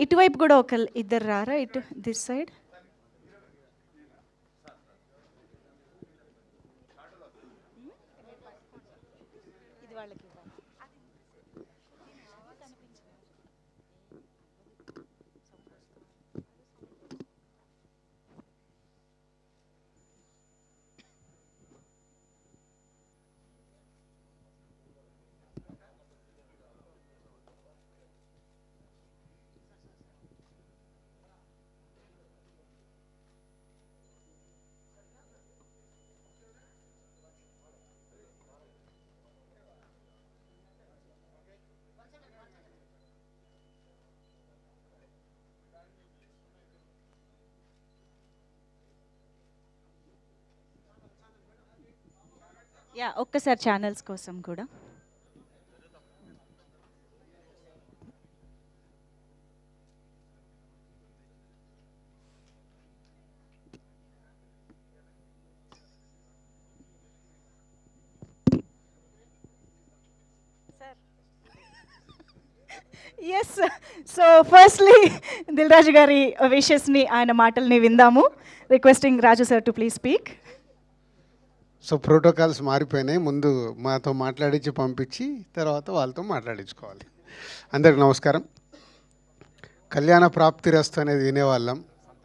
ఇటువైపు కూడా ఒక ఇద్దరు రారా, ఇటు దిస్ సైడ్. ఇది వాళ్ళకి యా, ఒక్కసారి ఛానల్స్ కోసం కూడా. Yes, so firstly Dil Raju గారి విషెస్ని, ఆయన మాటల్ని విందాము. Requesting Raju sir to please speak. So protocols మారిపోయినాయి. ముందు మాతో మాట్లాడించి పంపించి తర్వాత వాళ్ళతో మాట్లాడించుకోవాలి. అందరికి నమస్కారం. కళ్యాణ ప్రాప్తిరస్తు అనేది వినేవాళ్ళం.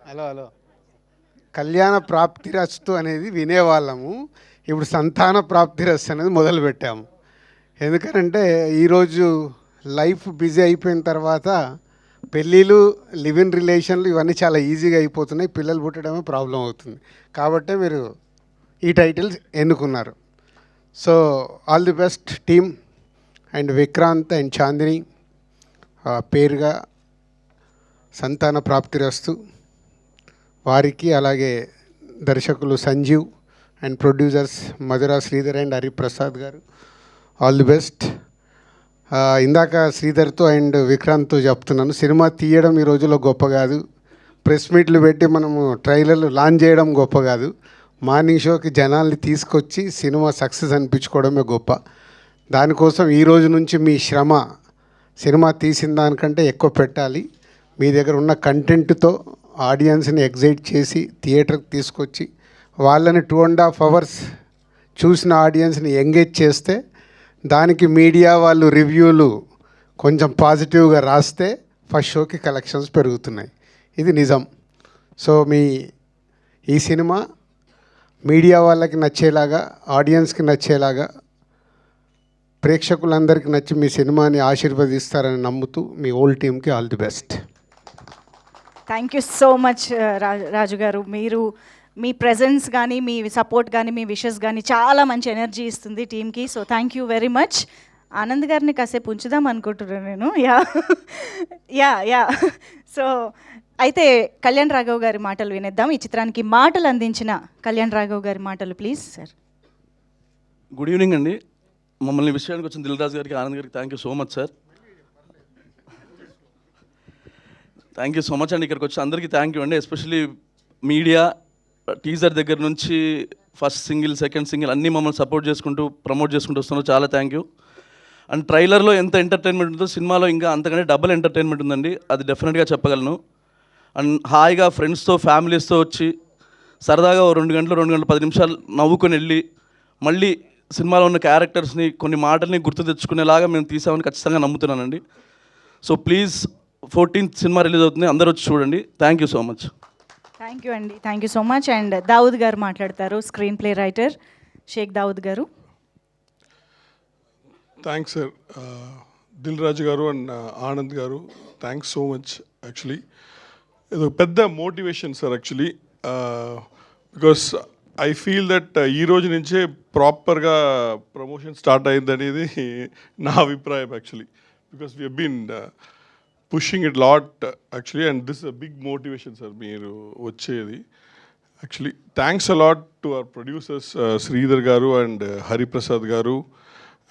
హలో, కళ్యాణ ప్రాప్తిరస్తు అనేది వినేవాళ్ళము. ఇప్పుడు సంతాన ప్రాప్తిరస్తు అనేది మొదలుపెట్టాము. ఎందుకనంటే ఈరోజు లైఫ్ బిజీ అయిపోయిన తర్వాత పెళ్ళిళ్ళు, లివ్ ఇన్ రిలేషన్లు ఇవన్నీ చాలా ఈజీగా అయిపోతున్నాయి. పిల్లలు పుట్టడమే ప్రాబ్లం అవుతుంది. కాబట్టే మీరు ఈ టైటిల్స్ ఎన్నుకున్నారు. So all the best team and Vikrant and Chandini పేరుగా సంతాన ప్రాప్తిరస్తు వారికి, అలాగే దర్శకులు Sanjeev and producers Madhura, Sridhar and Hariprasad గారు, ఆల్ ది బెస్ట్. ఇందాక శ్రీధర్తో అండ్ విక్రాంత్తో చెప్తున్నాను, సినిమా తీయడం ఈ రోజుల్లో గొప్ప కాదు, ప్రెస్ మీట్లు పెట్టి మనము ట్రైలర్లు లాంచ్ చేయడం గొప్ప కాదు, మార్నింగ్ షోకి జనాల్ని తీసుకొచ్చి సినిమా సక్సెస్ అనిపించుకోవడమే గొప్ప. దానికోసం ఈ రోజు నుంచి మీ శ్రమ సినిమా తీసిన దానికంటే ఎక్కువ పెట్టాలి. మీ దగ్గర ఉన్న కంటెంట్తో ఆడియన్స్ని ఎగ్జైట్ చేసి థియేటర్కి తీసుకొచ్చి వాళ్ళని 2.5 hours చూసిన ఆడియన్స్ని ఎంగేజ్ చేస్తే, దానికి మీడియా వాళ్ళు రివ్యూలు కొంచెం పాజిటివ్గా రాస్తే ఫస్ట్ షోకి కలెక్షన్స్ పెరుగుతున్నాయి. ఇది నిజం. సో మీ ఈ సినిమా మీడియా వాళ్ళకి నచ్చేలాగా, ఆడియన్స్కి నచ్చేలాగా, ప్రేక్షకులందరికీ నచ్చి మీ సినిమాని ఆశీర్వదిస్తారని నమ్ముతూ మీ హోల్ టీమ్కి all the best. Thank you so much Raju garu. మీరు మీ ప్రెజెన్స్ కానీ, మీ సపోర్ట్ కానీ, మీ విషెస్ కానీ చాలా మంచి ఎనర్జీ ఇస్తుంది టీమ్కి. So thank you very much. Anand గారిని కాసేపు ఉంచుదాం అనుకుంటున్నాను నేను. యా యా యా సో అయితే కళ్యాణ్ రాఘవ్ గారి మాటలు వినేద్దాం. ఈ చిత్రానికి మాటలు అందించిన కళ్యాణ్ రాఘవ్ గారి మాటలు ప్లీజ్ సార్. గుడ్ ఈవినింగ్ అండి. మమ్మల్ని విషయానికి వచ్చిన దిల్ రాజు గారికి, ఆనంద్ గారికి thank you so much sir. Thank you so much అండి. ఇక్కడికి వచ్చి అందరికీ థ్యాంక్ యూ అండి. ఎస్పెషలీ మీడియా, టీజర్ దగ్గర నుంచి ఫస్ట్ సింగిల్, సెకండ్ సింగిల్ అన్నీ మమ్మల్ని సపోర్ట్ చేసుకుంటూ, ప్రమోట్ చేసుకుంటూ వస్తున్నారు. చాలా థ్యాంక్ యూ. అండ్ ట్రైలర్లో ఎంత ఎంటర్టైన్మెంట్ ఉందో సినిమాలో ఇంకా అంతకంటే డబుల్ ఎంటర్టైన్మెంట్ ఉందండి, అది డెఫినెట్గా చెప్పగలను. అండ్ హాయిగా ఫ్రెండ్స్తో, ఫ్యామిలీస్తో వచ్చి సరదాగా 2 గంటలు, 2 గంటల 10 నిమిషాలు నవ్వుకొని వెళ్ళి మళ్ళీ సినిమాలో ఉన్న క్యారెక్టర్స్ని, కొన్ని మాటల్ని గుర్తు తెచ్చుకునేలాగా మేము తీసామని ఖచ్చితంగా నమ్ముతున్నానండి. So please 14th cinema release అవుతుంది, అందరూ వచ్చి చూడండి. Thank you so much. Thank you అండి, thank you so much. And Dawood garu మాట్లాడతారు, screen play writer Shaik Dawood garu. Thanks sir. Dil Raju గారు అండ్ ఆనంద్ గారు, థ్యాంక్స్ సో మచ్. యాక్చువల్లీ ఇది ఒక పెద్ద motivation sir actually, because I feel that ఈ రోజు నుంచే ప్రాపర్గా ప్రమోషన్ స్టార్ట్ అయింది అనేది నా అభిప్రాయం actually, because we been pushing it lot actually, and this a big motivation sir మీరు వచ్చేది actually. Thanks a lot to our producers Sridhar garu and Hariprasad గారు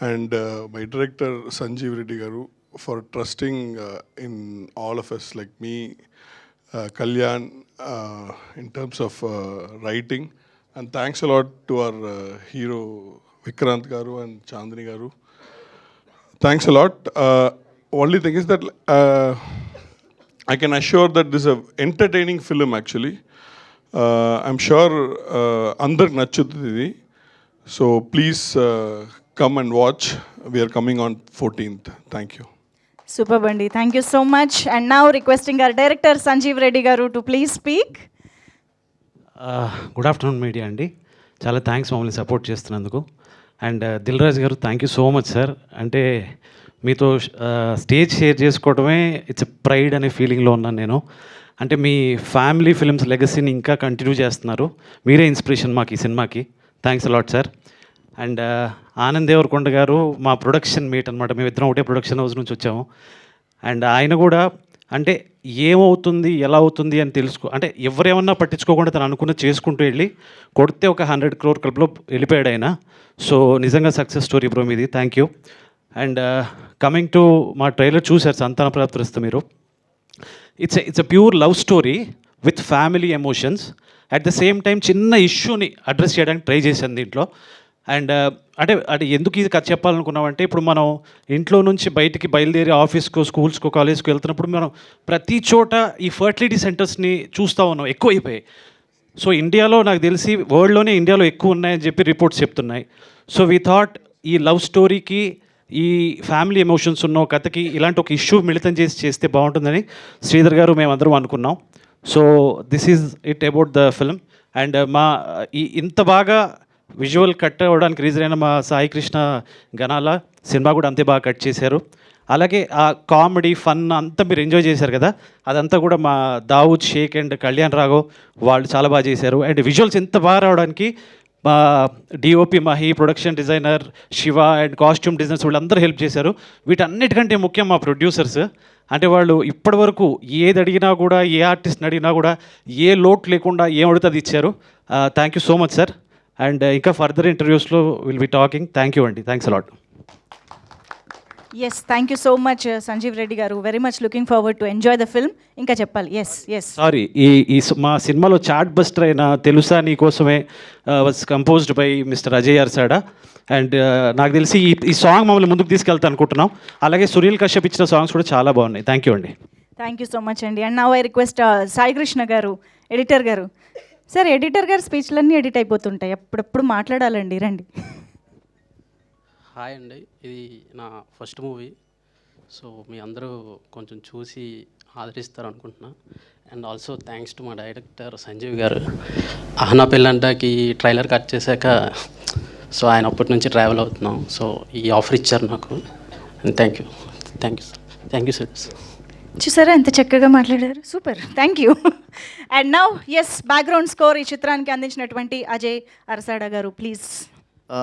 and my director Sanjeev Reddy garu for trusting in all of us, like me, Kalyan, in terms of writing, and thanks a lot to our hero Vikrant garu and Chandni garu. Thanks a lot. Only thing is that I can assure that this is an entertaining film actually. I'm sure andarku nachutadi. So please come and watch. We are coming on 14th. Thank you. Super అండి, thank you so much. And now requesting our director Sanjeev Reddy garu to please speak. Good afternoon media అండి, చాలా thanks మమ్మల్ని support చేస్తున్నందుకు. And Dil Raju గారు thank you so much sir. అంటే మీతో stage share చేసుకోవడమే it's pride అనే ఫీలింగ్లో ఉన్నాను నేను. అంటే మీ ఫ్యామిలీ ఫిల్మ్స్ లెగసీని ఇంకా కంటిన్యూ చేస్తున్నారు, మీరే ఇన్స్పిరేషన్ మాకు ఈ సినిమాకి. Thanks a lot sir. And Anand Deverakonda గారు మా ప్రొడక్షన్ మేట్ అనమాట, మేమిద్దరం ఒకటే ప్రొడక్షన్ హౌస్ నుంచి వచ్చాము. అండ్ ఆయన కూడా అంటే ఏమవుతుంది ఎలా అవుతుంది అని అంటే ఎవరేమన్నా పట్టించుకోకుండా తను అనుకున్న చేసుకుంటూ వెళ్ళి కొడితే ఒక 100 crore క్లబ్లో వెళ్ళిపోయాడు ఆయన. సో నిజంగా సక్సెస్ స్టోరీ బ్రో మీది, thank you. And coming to మా ట్రైలర్ చూశారు సంతాన ప్రాప్తిరస్తు మీరు. It's a pure love story with family emotions. At the same time చిన్న ఇష్యూని అడ్రస్ చేయడానికి ట్రై చేశాను దీంట్లో. అండ్ అంటే ఎందుకు ఇది కథ చెప్పాలనుకున్నామంటే, ఇప్పుడు మనం ఇంట్లో నుంచి బయటికి బయలుదేరి ఆఫీస్కో స్కూల్స్కో కాలేజ్కో వెళ్తున్నప్పుడు మనం ప్రతి చోట ఈ ఫర్టిలిటీ సెంటర్స్ని చూస్తూ ఉన్నాం, ఎక్కువైపోయాయి. సో ఇండియాలో నాకు తెలిసి వరల్డ్లోనే ఇండియాలో ఎక్కువ ఉన్నాయని చెప్పి రిపోర్ట్స్ చెప్తున్నాయి. సో వీ థాట్ ఈ లవ్ స్టోరీకి ఈ ఫ్యామిలీ ఎమోషన్స్ ఉన్న కథకి ఇలాంటి ఒక ఇష్యూ మిళితం చేస్తే బాగుంటుందని శ్రీధర్ గారు మేమందరం అనుకున్నాం. So this is it about the film. And మా ఇంత బాగా విజువల్ కట్ అవ్వడానికి రీజన్ అయిన మా సాయి కృష్ణ గణాల సినిమా కూడా అంతే బాగా కట్ చేశారు. అలాగే ఆ కామెడీ ఫన్ అంతా మీరు ఎంజాయ్ చేశారు కదా, అదంతా కూడా మా దావుద్ షేక్ అండ్ కళ్యాణ్ రాఘవ్ వాళ్ళు చాలా బాగా చేశారు. అండ్ విజువల్స్ ఎంత బాగా రావడానికి మా DOP Mahi, production designer Shiva and costume designers వీళ్ళందరూ హెల్ప్ చేశారు. వీటన్నిటికంటే ముఖ్యం మా ప్రొడ్యూసర్స్. అంటే వాళ్ళు ఇప్పటివరకు ఏది అడిగినా కూడా, ఏ ఆర్టిస్ట్ని అడిగినా కూడా ఏ లోటు లేకుండా ఏం అడిగితే అది ఇచ్చారు. Thank you so much sir. And ఇంకా ఫర్దర్ ఇంటర్వ్యూస్లో will be talking. Thank you అండి, thanks a lot. Yes, thank you so much Sanjeev Reddy garu. Very much looking forward to enjoy the film. ఇంకా చెప్పాలి. ఎస్ సారీ, ఈ మా సినిమాలో చాట్ బస్టర్ అయిన Telusa Neekosame was composed by mister Ajay Arsada. And నాకు తెలిసి ఈ సాంగ్ మమ్మల్ని ముందుకు తీసుకెళ్తా అనుకుంటున్నాం. అలాగే సునీల్ కశ్యప్ ఇచ్చిన సాంగ్స్ కూడా చాలా బాగున్నాయి. థ్యాంక్ యూ అండి. థ్యాంక్ యూ సో మచ్ అండి. And now I request Sai Krishna గారు, ఎడిటర్ గారు. సార్, ఎడిటర్ గారు స్పీచ్లన్నీ ఎడిట్ అయిపోతుంటాయి, అప్పుడప్పుడు మాట్లాడాలండి, రండి. హాయ్ అండి, ఇది నా ఫస్ట్ మూవీ. సో మీ అందరూ కొంచెం చూసి ఆదరిస్తారు అనుకుంటున్నా. అండ్ ఆల్సో థ్యాంక్స్ టు మా డైరెక్టర్ సంజీవ్ గారు. అహనా పెళ్ళంటాకి ట్రైలర్ కట్ చేశాక సో ఆయన అప్పటి నుంచి ట్రావెల్ అవుతున్నాం. సో ఈ ఆఫర్ ఇచ్చారు నాకు. And thank you sir. చూసారా ఎంత చక్కగా మాట్లాడారు, super, thank you. And now yes, background score ఈ చిత్రానికి అందించినటువంటి అజయ్ అరసాడా గారు, ప్లీజ్.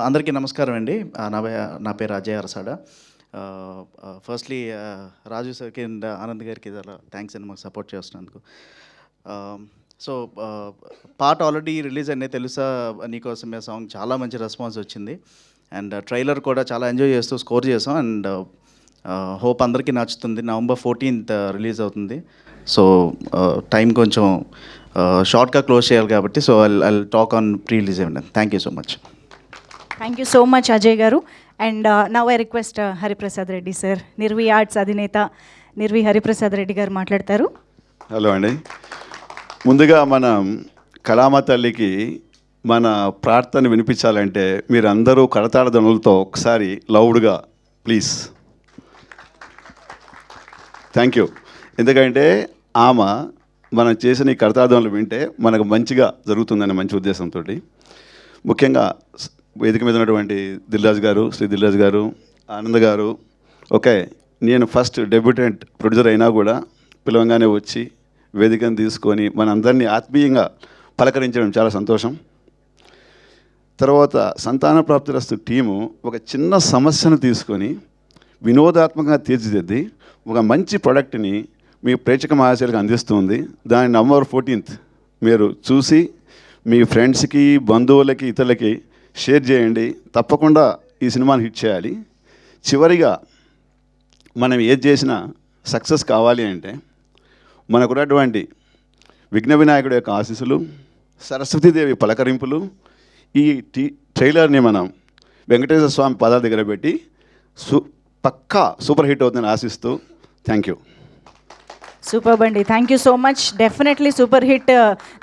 అందరికీ నమస్కారం అండి. నా పేరు అజయ్ అరసాడా. ఫస్ట్లీ రాజు సార్కి అండ్ ఆనంద్ గారికి థ్యాంక్స్ అండి మాకు సపోర్ట్ చేస్తున్నందుకు. సో పార్ట్ ఆల్రెడీ రిలీజ్ అయినాయి, తెలుసా నీకోసమే సాంగ్ చాలా మంచి రెస్పాన్స్ వచ్చింది. అండ్ ట్రైలర్ కూడా చాలా ఎంజాయ్ చేస్తూ స్కోర్ చేసాం. అండ్ హోప్ అందరికీ నచ్చుతుంది. November 14th రిలీజ్ అవుతుంది. సో టైం కొంచెం షార్ట్గా క్లోజ్ చేయాలి కాబట్టి so I talk on pre release ఇవ్వండి. Thank you so much. Thank you so much Ajay garu. And now I request Hariprasad Reddy sir, Nirvi arts అధినేత నిర్వి హరిప్రసాద్ రెడ్డి గారు మాట్లాడతారు. హలో అండి. ముందుగా మనం కళామ తల్లికి మన ప్రార్థన వినిపించాలంటే మీరందరూ కరతాళ ధ్వనులతో ఒకసారి లౌడ్గా ప్లీజ్. Thank you. ఎందుకంటే ఆమె మనం చేసిన ఈ కరతాళ ధ్వనులు వింటే మనకు మంచిగా జరుగుతుందనే మంచి ఉద్దేశంతో ముఖ్యంగా వేదిక మీద ఉన్నటువంటి దిల్రాజు గారు, శ్రీ దిల్రాజు గారు, ఆనంద్ గారు. ఓకే, నేను ఫస్ట్ డెబ్యూటెంట్ ప్రొడ్యూసర్ అయినా కూడా పిలవంగానే వచ్చి వేదికను తీసుకొని మనందరినీ ఆత్మీయంగా పలకరించడం చాలా సంతోషం. తర్వాత సంతాన ప్రాప్తిరస్తు టీము ఒక చిన్న సమస్యను తీసుకొని వినోదాత్మకంగా తీర్చిదిద్ది ఒక మంచి ప్రోడక్ట్ని మీ ప్రేక్షక మహాశయులకు అందిస్తుంది. దాన్ని November 14th మీరు చూసి మీ ఫ్రెండ్స్కి, బంధువులకి, ఇతరులకి షేర్ చేయండి. తప్పకుండా ఈ సినిమాని హిట్ చేయాలి. చివరిగా మనం ఏది చేసినా సక్సెస్ కావాలి అంటే మనకున్నటువంటి విఘ్న వినాయకుడి యొక్క ఆశీస్సులు, సరస్వతీదేవి పలకరింపులు, ఈ ట్రైలర్ని మనం వెంకటేశ్వర స్వామి పాదాల దగ్గర పెట్టి పక్కా సూపర్ హిట్ అవుతుందని ఆశిస్తూ థ్యాంక్ యూ. సూపర్ అండి, thank you so much. Definitely super hit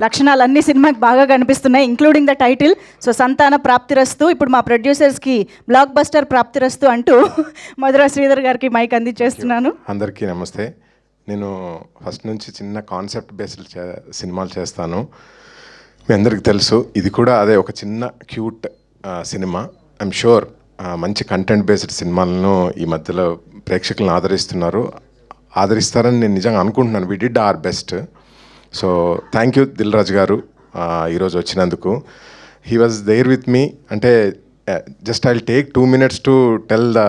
లక్షణాలు అన్ని సినిమాకి బాగా కనిపిస్తున్నాయి, ఇంక్లూడింగ్ ద టైటిల్. సో సంతాన ప్రాప్తిరస్తు. ఇప్పుడు మా ప్రొడ్యూసర్స్కి బ్లాక్ బస్టర్ ప్రాప్తిరస్తు అంటూ మధురా శ్రీధర్ గారికి మైక్ అందించేస్తున్నాను. అందరికీ నమస్తే. నేను ఫస్ట్ నుంచి చిన్న కాన్సెప్ట్ బేస్డ్ సినిమాలు చేస్తాను. మీ అందరికీ తెలుసు, ఇది కూడా అదే ఒక చిన్న క్యూట్ సినిమా. ఐఎమ్ షూర్ మంచి కంటెంట్ బేస్డ్ సినిమాలను ఈ మధ్యలో ప్రేక్షకులను ఆదరిస్తారని నేను నిజంగా అనుకుంటున్నాను. We did our best. So thank you Dil Raju garu ఈరోజు వచ్చినందుకు. He was there with me. అంటే just I take 2 minutes to tell the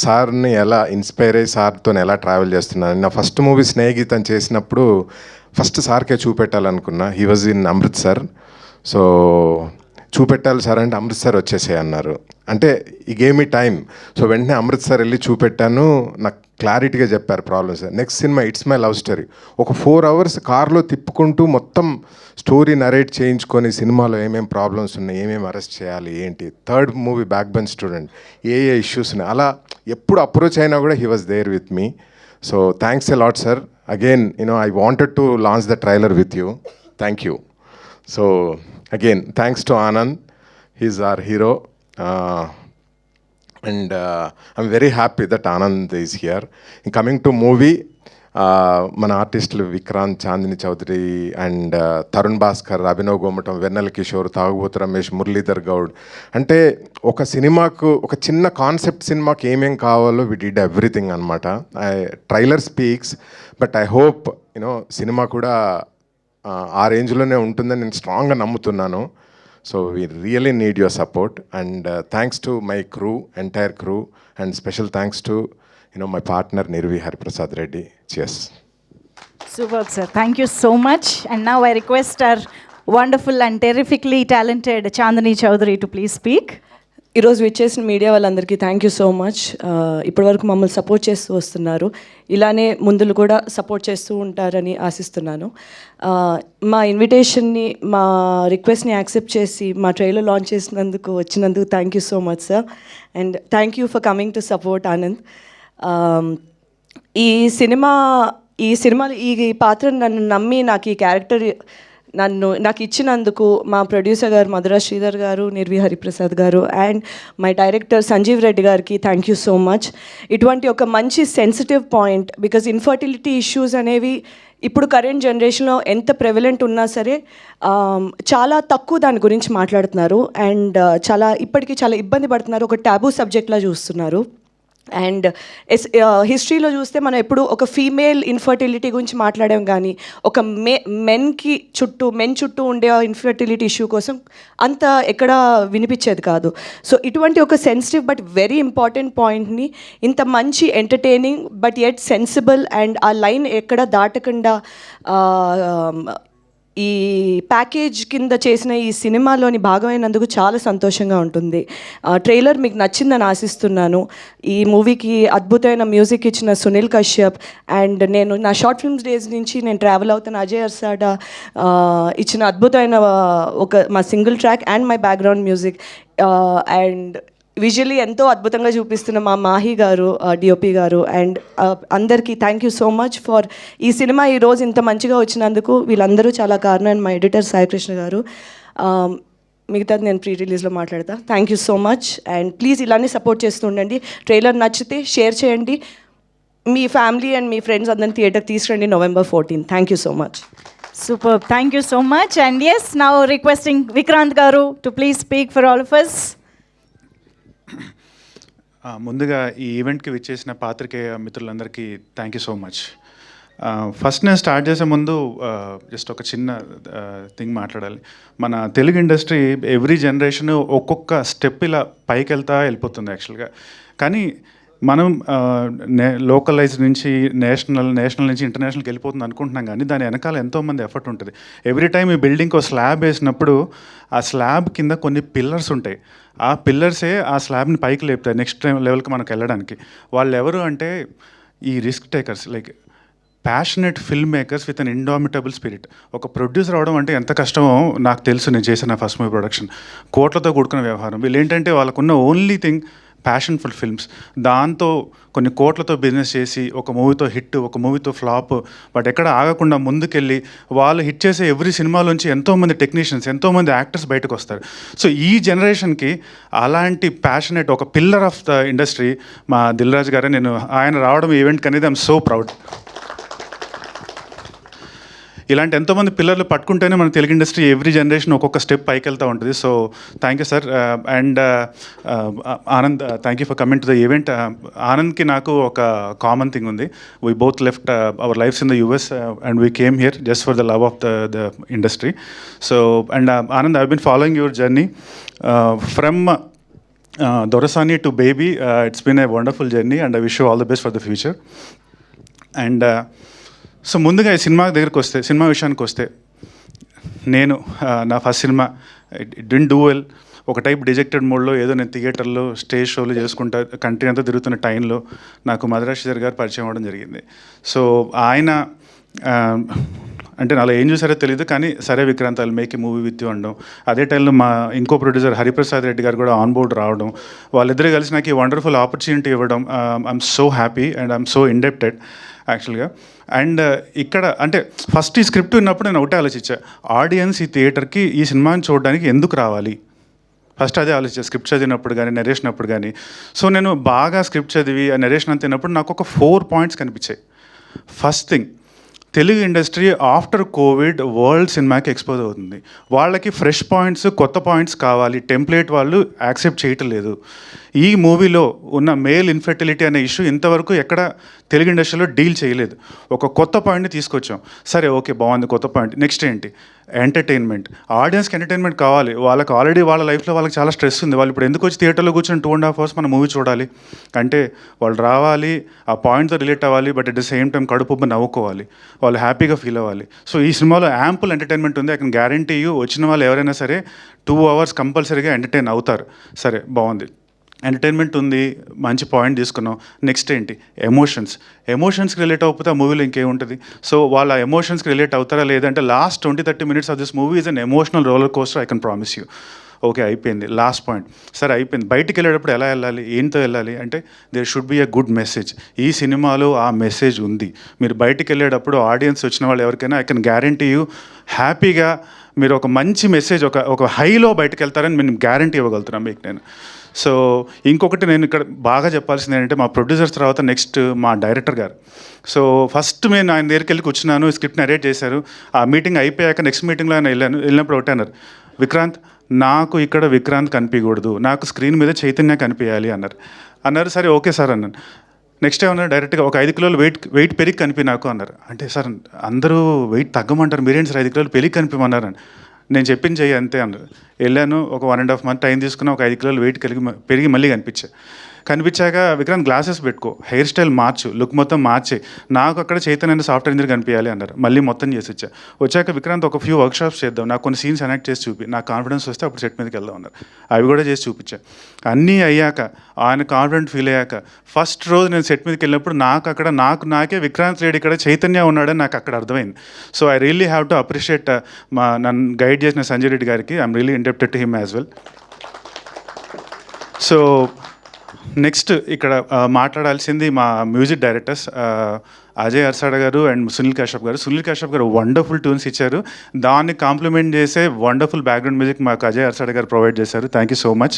సార్ని ఎలా ఇన్స్పైర్ అయ్యి సార్తో ఎలా ట్రావెల్ చేస్తున్నాను. నా ఫస్ట్ మూవీ స్నేహితం చేసినప్పుడు ఫస్ట్ సార్కే చూపెట్టాలనుకున్నా. He was in Amritsar. So చూపెట్టాలి సార్ అంటే అమృత్సర్ వచ్చేసే అన్నారు. అంటే ఈ గేమ్ మీ టైం. సో వెంటనే అమృత్సర్ వెళ్ళి చూపెట్టాను. నాకు క్లారిటీగా చెప్పారు problems. Next cinema it's my love story. ఒక 4 hours కార్లో తిప్పుకుంటూ మొత్తం స్టోరీ నరేట్ చేయించుకొని సినిమాలో ఏమేమి ప్రాబ్లమ్స్ ఉన్నాయి, ఏమేమి అరెస్ట్ చేయాలి, ఏంటి. Third movie back bench student, ఏ ఇష్యూస్ ఉన్నాయి, అలా ఎప్పుడు అప్రోచ్ అయినా కూడా he was there with me. So thanks a lot sir. Again I wanted to launch the trailer with you. Thank you. So again thanks to Anand, he's our hero, and I'm very happy that Anand is here. In coming to movie, మన ఆర్టిస్టులు Vikrant, Chandini Chowdary and Tarun Bhaskar, Abhinav Gomatam, వెన్నెల కిషోర్, తాగుబోతు రమేష్, మురళీధర్ గౌడ్. అంటే ఒక సినిమాకు, ఒక చిన్న concept సినిమాకి ఏమేం కావాలో వి డిడ్ ఎవ్రీథింగ్ అనమాట. Trailer speaks, but I hope cinema కూడా ఆ రేంజ్లోనే ఉంటుందని నేను స్ట్రాంగ్గా నమ్ముతున్నాను. So we really need your support. And thanks to my crew, entire crew, and special thanks to my partner Nirvi Hariprasad Reddy. Cheers. Superb, sir. Thank you so much. And now I request our wonderful and terrifically talented Chandini Chowdhury to please speak. ఈరోజు విచ్చేసిన media వాళ్ళందరికీ thank you so much. ఇప్పటివరకు మమ్మల్ని support చేస్తూ వస్తున్నారు, ఇలానే ముందులు కూడా support చేస్తూ ఉంటారని ఆశిస్తున్నాను. మా ఇన్విటేషన్ని, మా రిక్వెస్ట్ని యాక్సెప్ట్ చేసి మా ట్రైలర్ లాంచ్ వచ్చినందుకు thank you so much sir. And thank you for coming to support Anand. ఈ సినిమాలో ఈ పాత్ర నన్ను నమ్మి నాకు ఈ క్యారెక్టర్ నాకు ఇచ్చినందుకు మా ప్రొడ్యూసర్ గారు మధురా శ్రీధర్ గారు, నిర్వి హరిప్రసాద్ గారు, and my director Sanjeev Reddy గారికి థ్యాంక్ యూ సో మచ్. ఇటువంటి ఒక మంచి sensitive point, because infertility issues అనేవి ఇప్పుడు కరెంట్ జనరేషన్లో ఎంత ప్రెవలెంట్ ఉన్నా సరే చాలా తక్కువ దాని గురించి మాట్లాడుతున్నారు. అండ్ ఇప్పటికీ చాలా ఇబ్బంది పడుతున్నారు, ఒక టాబూ సబ్జెక్ట్లా చూస్తున్నారు. అండ్ హిస్టరీలో చూస్తే మనం ఎప్పుడు ఒక ఫీమేల్ ఇన్ఫర్టిలిటీ గురించి మాట్లాడాం, కానీ ఒక మెన్ చుట్టూ ఉండే ఇన్ఫర్టిలిటీ ఇష్యూ కోసం అంత ఎక్కడ వినిపించేది కాదు. సో ఇటువంటి ఒక సెన్సిటివ్ బట్ వెరీ ఇంపార్టెంట్ పాయింట్ని ఇంత మంచి entertaining but yet sensible and ఆ లైన్ ఎక్కడ దాటకుండా ఈ ప్యాకేజ్ కింద చేసిన ఈ సినిమాలోని భాగమైనందుకు చాలా సంతోషంగా ఉంటుంది. ట్రైలర్ మీకు నచ్చిందని ఆశిస్తున్నాను. ఈ మూవీకి అద్భుతమైన మ్యూజిక్ ఇచ్చిన సునీల్ కశ్యప్, అండ్ నేను నా షార్ట్ ఫిల్మ్స్ డేస్ నుంచి నేను ట్రావెల్ అవుతున్న అజయ్ అర్సాడా ఇచ్చిన అద్భుతమైన మా single track and my background music, and visually ఎంతో అద్భుతంగా చూపిస్తున్న మా మాహి గారు, డిఓపి గారు, అండ్ అందరికీ thank you so much for ఈ సినిమా ఈరోజు ఇంత మంచిగా వచ్చినందుకు. వీళ్ళందరూ చాలా కారణం. అండ్ మా ఎడిటర్ సాయికృష్ణ గారు. మిగతాది నేను ప్రీ రిలీజ్లో మాట్లాడతా. Thank you so much. And please ఇలానే సపోర్ట్ చేస్తూ ఉండండి. ట్రైలర్ నచ్చితే షేర్ చేయండి, మీ ఫ్యామిలీ అండ్ మీ ఫ్రెండ్స్ అందరిని థియేటర్ తీసుకురండి November 14. Thank you so much. Superb. Thank you so much. And yes, now requesting Vikrant Garu to please speak for all of us. ముందుగా ఈ ఈవెంట్కి విచ్చేసిన పాత్రికేయ మిత్రులందరికీ thank you so much. First నేను start చేసే ముందు జస్ట్ ఒక చిన్న థింగ్ మాట్లాడాలి. మన తెలుగు ఇండస్ట్రీ ఎవ్రీ జనరేషన్ ఒక్కొక్క స్టెప్ ఇలా పైకి వెళ్ళిపోతుంది యాక్చువల్గా. కానీ మనం లోకలైజ్ నుంచి నేషనల్ నుంచి ఇంటర్నేషనల్కి వెళ్ళిపోతుంది అనుకుంటున్నాం, కానీ దాని వెనకాల ఎంతోమంది ఎఫర్ట్ ఉంటుంది. ఎవ్రీ టైం ఈ బిల్డింగ్కి ఒక స్లాబ్ వేసినప్పుడు ఆ స్లాబ్ కింద కొన్ని పిల్లర్స్ ఉంటాయి. ఆ పిల్లర్సే ఆ స్లాబ్ని పైకి లేపుతాయి నెక్స్ట్ లెవెల్కి మనకు వెళ్ళడానికి. వాళ్ళు ఎవరు అంటే ఈ risk takers, like passionate film makers with an indomitable spirit. ఒక ప్రొడ్యూసర్ అవడం అంటే ఎంత కష్టమో నాకు తెలుసు. నేను చేసిన ఫస్ట్ మూవీ ప్రొడక్షన్ కోట్లతో కూడుకున్న వ్యవహారం. వీళ్ళు ఏంటంటే వాళ్ళకున్న ఓన్లీ థింగ్ ప్యాషన్ఫుల్ ఫిల్మ్స్, దాంతో కొన్ని కోట్లతో బిజినెస్ చేసి ఒక మూవీతో హిట్, ఒక మూవీతో ఫ్లాప్, బట్ ఎక్కడ ఆగకుండా ముందుకెళ్ళి వాళ్ళు హిట్ చేసే ఎవ్రీ సినిమాలోంచి ఎంతోమంది టెక్నీషియన్స్, ఎంతోమంది యాక్టర్స్ బయటకు వస్తారు. సో ఈ జనరేషన్కి అలాంటి ప్యాషనెట్ ఒక పిల్లర్ ఆఫ్ ద ఇండస్ట్రీ మా దిల్ రాజు గారే. నేను ఆయన రావడం ఈవెంట్కి అనేది ఐఎమ్ సో ప్రౌడ్. ఇలాంటి ఎంతోమంది పిల్లర్లు పట్టుకుంటేనే మన తెలుగు ఇండస్ట్రీ ఎవ్రీ జనరేషన్ ఒక్కొక్క స్టెప్ పైకి వెళ్తూ ఉంటుంది. So thank you sir. And Anand, thank you for coming to the event. ఆనంద్కి నాకు ఒక కామన్ థింగ్ ఉంది. We both left our lives in the US and we came here just for the love of the industry. So and Anand, I been following your journey from Dorasani to Baby. It's been a wonderful journey and I wish you all the best for the future. And so ముందుగా ఈ cinema విషయానికి వస్తే నేను నా first cinema it didn't do well. ఒక type dejected మోడ్లో ఏదో నేను థియేటర్లో స్టేజ్ షోలు చేసుకుంటా కంట్రీ అంతా తిరుగుతున్న టైంలో నాకు మద్రాస్ శ్రీధర్ గారు పరిచయం అవ్వడం జరిగింది. సో ఆయన అంటే నాలో ఏం చూసారో తెలియదు, కానీ సరే Vikrant, I'll make a movie with you అనడం. అదే టైంలో మా ఇంకో ప్రొడ్యూసర్ హరిప్రసాద్ రెడ్డి గారు కూడా ఆన్ బోర్డ్ రావడం, వాళ్ళిద్దరూ కలిసి నాకు ఈ వండర్ఫుల్ ఆపర్చునిటీ ఇవ్వడం, I'm so happy and I'm so indebted యాక్చువల్గా. అండ్ ఇక్కడ అంటే ఫస్ట్ ఈ స్క్రిప్ట్ విన్నప్పుడు నేను ఒకటే ఆలోచించా, ఆడియన్స్ ఈ థియేటర్కి ఈ సినిమాని చూడడానికి ఎందుకు రావాలి, ఫస్ట్ అదే ఆలోచించా స్క్రిప్ట్ చదివినప్పుడు కానీ నెరేషన్ అప్పుడు కానీ. సో నేను బాగా స్క్రిప్ట్ చదివి ఆ నెరేషన్ అంతా విన్నప్పుడు నాకు ఒక 4 పాయింట్స్ కనిపించాయి. First thing, Telugu industry after Covid world సినిమాకి ఎక్స్పోజ్ అవుతుంది. వాళ్ళకి ఫ్రెష్ పాయింట్స్, కొత్త పాయింట్స్ కావాలి. టెంప్లెట్ వాళ్ళు యాక్సెప్ట్ చేయటం లేదు. ఈ మూవీలో ఉన్న మేల్ ఇన్ఫెర్టిలిటీ అనే ఇష్యూ ఇంతవరకు ఎక్కడ తెలుగు ఇండస్ట్రీలో డీల్ చేయలేదు. ఒక కొత్త పాయింట్ని తీసుకొచ్చాం. సరే, ఓకే, బాగుంది, కొత్త పాయింట్. నెక్స్ట్ ఏంటి? ఎంటర్టైన్మెంట్. ఆడియన్స్కి ఎంటర్టైన్మెంట్ కావాలి. వాళ్ళకి ఆల్రెడీ వాళ్ళ లైఫ్లో వాళ్ళకి చాలా స్ట్రెస్ ఉంది. వాళ్ళు ఇప్పుడు ఎందుకు వచ్చి థియేటర్లో కూర్చొని 2.5 hours మన మూవీ చూడాలి అంటే, వాళ్ళు రావాలి, ఆ పాయింట్తో రిలేట్ అవ్వాలి, but at the same time కడుపు నవ్వుకోవాలి, వాళ్ళు హ్యాపీగా ఫీల్ అవ్వాలి. సో ఈ సినిమాలో యాంపుల్ ఎంటర్టైన్మెంట్ ఉంది. ఐ కెన్ గ్యారంటీ యూ, వచ్చిన వాళ్ళు ఎవరైనా సరే 2 hours కంపల్సరీగా ఎంటర్టైన్ అవుతారు. సరే, బాగుంది, ఎంటర్టైన్మెంట్ ఉంది, మంచి పాయింట్ తీసుకున్నాం. నెక్స్ట్ ఏంటి? ఎమోషన్స్కి రిలేట్ అవ్వకపోతే ఆ మూవీలో ఇంకేముంటుంది? సో వాళ్ళ ఎమోషన్స్కి రిలేట్ అవుతారా లేదంటే last 20-30 minutes of this movie is an emotional roller coaster, I can promise you. Okay, అయిపోయింది. లాస్ట్ పాయింట్, సరే అయిపోయింది. బయటికి వెళ్ళేటప్పుడు ఎలా వెళ్ళాలి, ఏంతో వెళ్ళాలి అంటే, there should be a good message. ఈ సినిమాలో ఆ మెసేజ్ ఉంది. మీరు బయటికి వెళ్ళేటప్పుడు ఆడియన్స్ వచ్చిన వాళ్ళు ఎవరికైనా ఐ కెన్ గ్యారంటీ యూ హ్యాపీగా మీరు ఒక మంచి మెసేజ్, ఒక హైలో బయటకు వెళ్తారని నేను గ్యారంటీ ఇవ్వగలుగుతున్నాను మీకు నేను. సో ఇంకొకటి నేను ఇక్కడ బాగా చెప్పాల్సింది ఏంటంటే, మా ప్రొడ్యూసర్స్ తర్వాత నెక్స్ట్ మా డైరెక్టర్ గారు. సో ఫస్ట్ నేను ఆయన దగ్గరికి వెళ్ళి కూర్చున్నాను, స్క్రిప్ట్ నరేట్ చేశారు. ఆ మీటింగ్ అయిపోయాక నెక్స్ట్ మీటింగ్లో ఆయన వెళ్ళినప్పుడు ఒకటే అన్నారు, విక్రాంత్, నాకు ఇక్కడ విక్రాంత్ కనిపించకూడదు, నాకు స్క్రీన్ మీద చైతన్య కనిపించాలి అన్నారు. సరే, ఓకే సార్ అన్నాను. నెక్స్ట్ ఏమన్నారు డైరెక్ట్గా, ఒక 5 kilos వెయిట్ పెరిగి కనిపి నాకు అన్నారు. అంటే సార్, అందరూ వెయిట్ తగ్గమంటారు, మీరేంటి సార్ 5 kilos పెరిగి కనిపించమన్నారు అని. నేను చెప్పింది చెయ్యి అంతే అన్నారు. వెళ్ళాను, ఒక 1.5 month టైం తీసుకున్నా, ఒక 5 kilos వెయిట్ పెరిగి మళ్ళీ కనిపించాక, విక్రాంత్ గ్లాసెస్ పెట్టుకో, హెయిర్ స్టైల్ మార్చు, లుక్ మొత్తం మార్చి, నాకు అక్కడ చైతన్య సాఫ్ట్వేర్ ఇంజనీర్ కనిపించాలి అన్నారు. మళ్ళీ మొత్తం చేసి వచ్చాక విక్రాంత్ ఒక ఫ్యూ వర్క్షాప్స్ చేద్దాం, నాకు కొన్ని సీన్స్ ఎనాక్ట్ చేసి చూపి, నాకు కాన్ఫిడెన్స్ వస్తే అప్పుడు సెట్ మీదకి వెళ్దాం అన్నారు. అవి కూడా చేసి చూపించా. అన్నీ అయ్యాక, ఆయన కాన్ఫిడెంట్ ఫీల్ అయ్యాక, ఫస్ట్ రోజు నేను సెట్ మీదకి వెళ్ళినప్పుడు నాకే విక్రాంత్ రెడ్డి ఇక్కడ చైతన్య ఉన్నాడని నాకు అక్కడ అర్థమైంది. So I really have to appreciate నన్ను గైడ్ చేసిన సంజయ్ రెడ్డి గారికి. I'm really indebted to him as well. So next ఇక్కడ మాట్లాడాల్సింది మా మ్యూజిక్ డైరెక్టర్స్ అజయ్ అర్సాడ గారు అండ్ సునీల్ కశ్యప్ గారు. సునీల్ కశ్యప్ గారు వండర్ఫుల్ ట్యూన్స్ ఇచ్చారు. దాన్ని కాంప్లిమెంట్ చేసే వండర్ఫుల్ బ్యాక్గ్రౌండ్ మ్యూజిక్ మాకు అజయ్ అర్సాడ గారు ప్రొవైడ్ చేశారు. Thank you so much.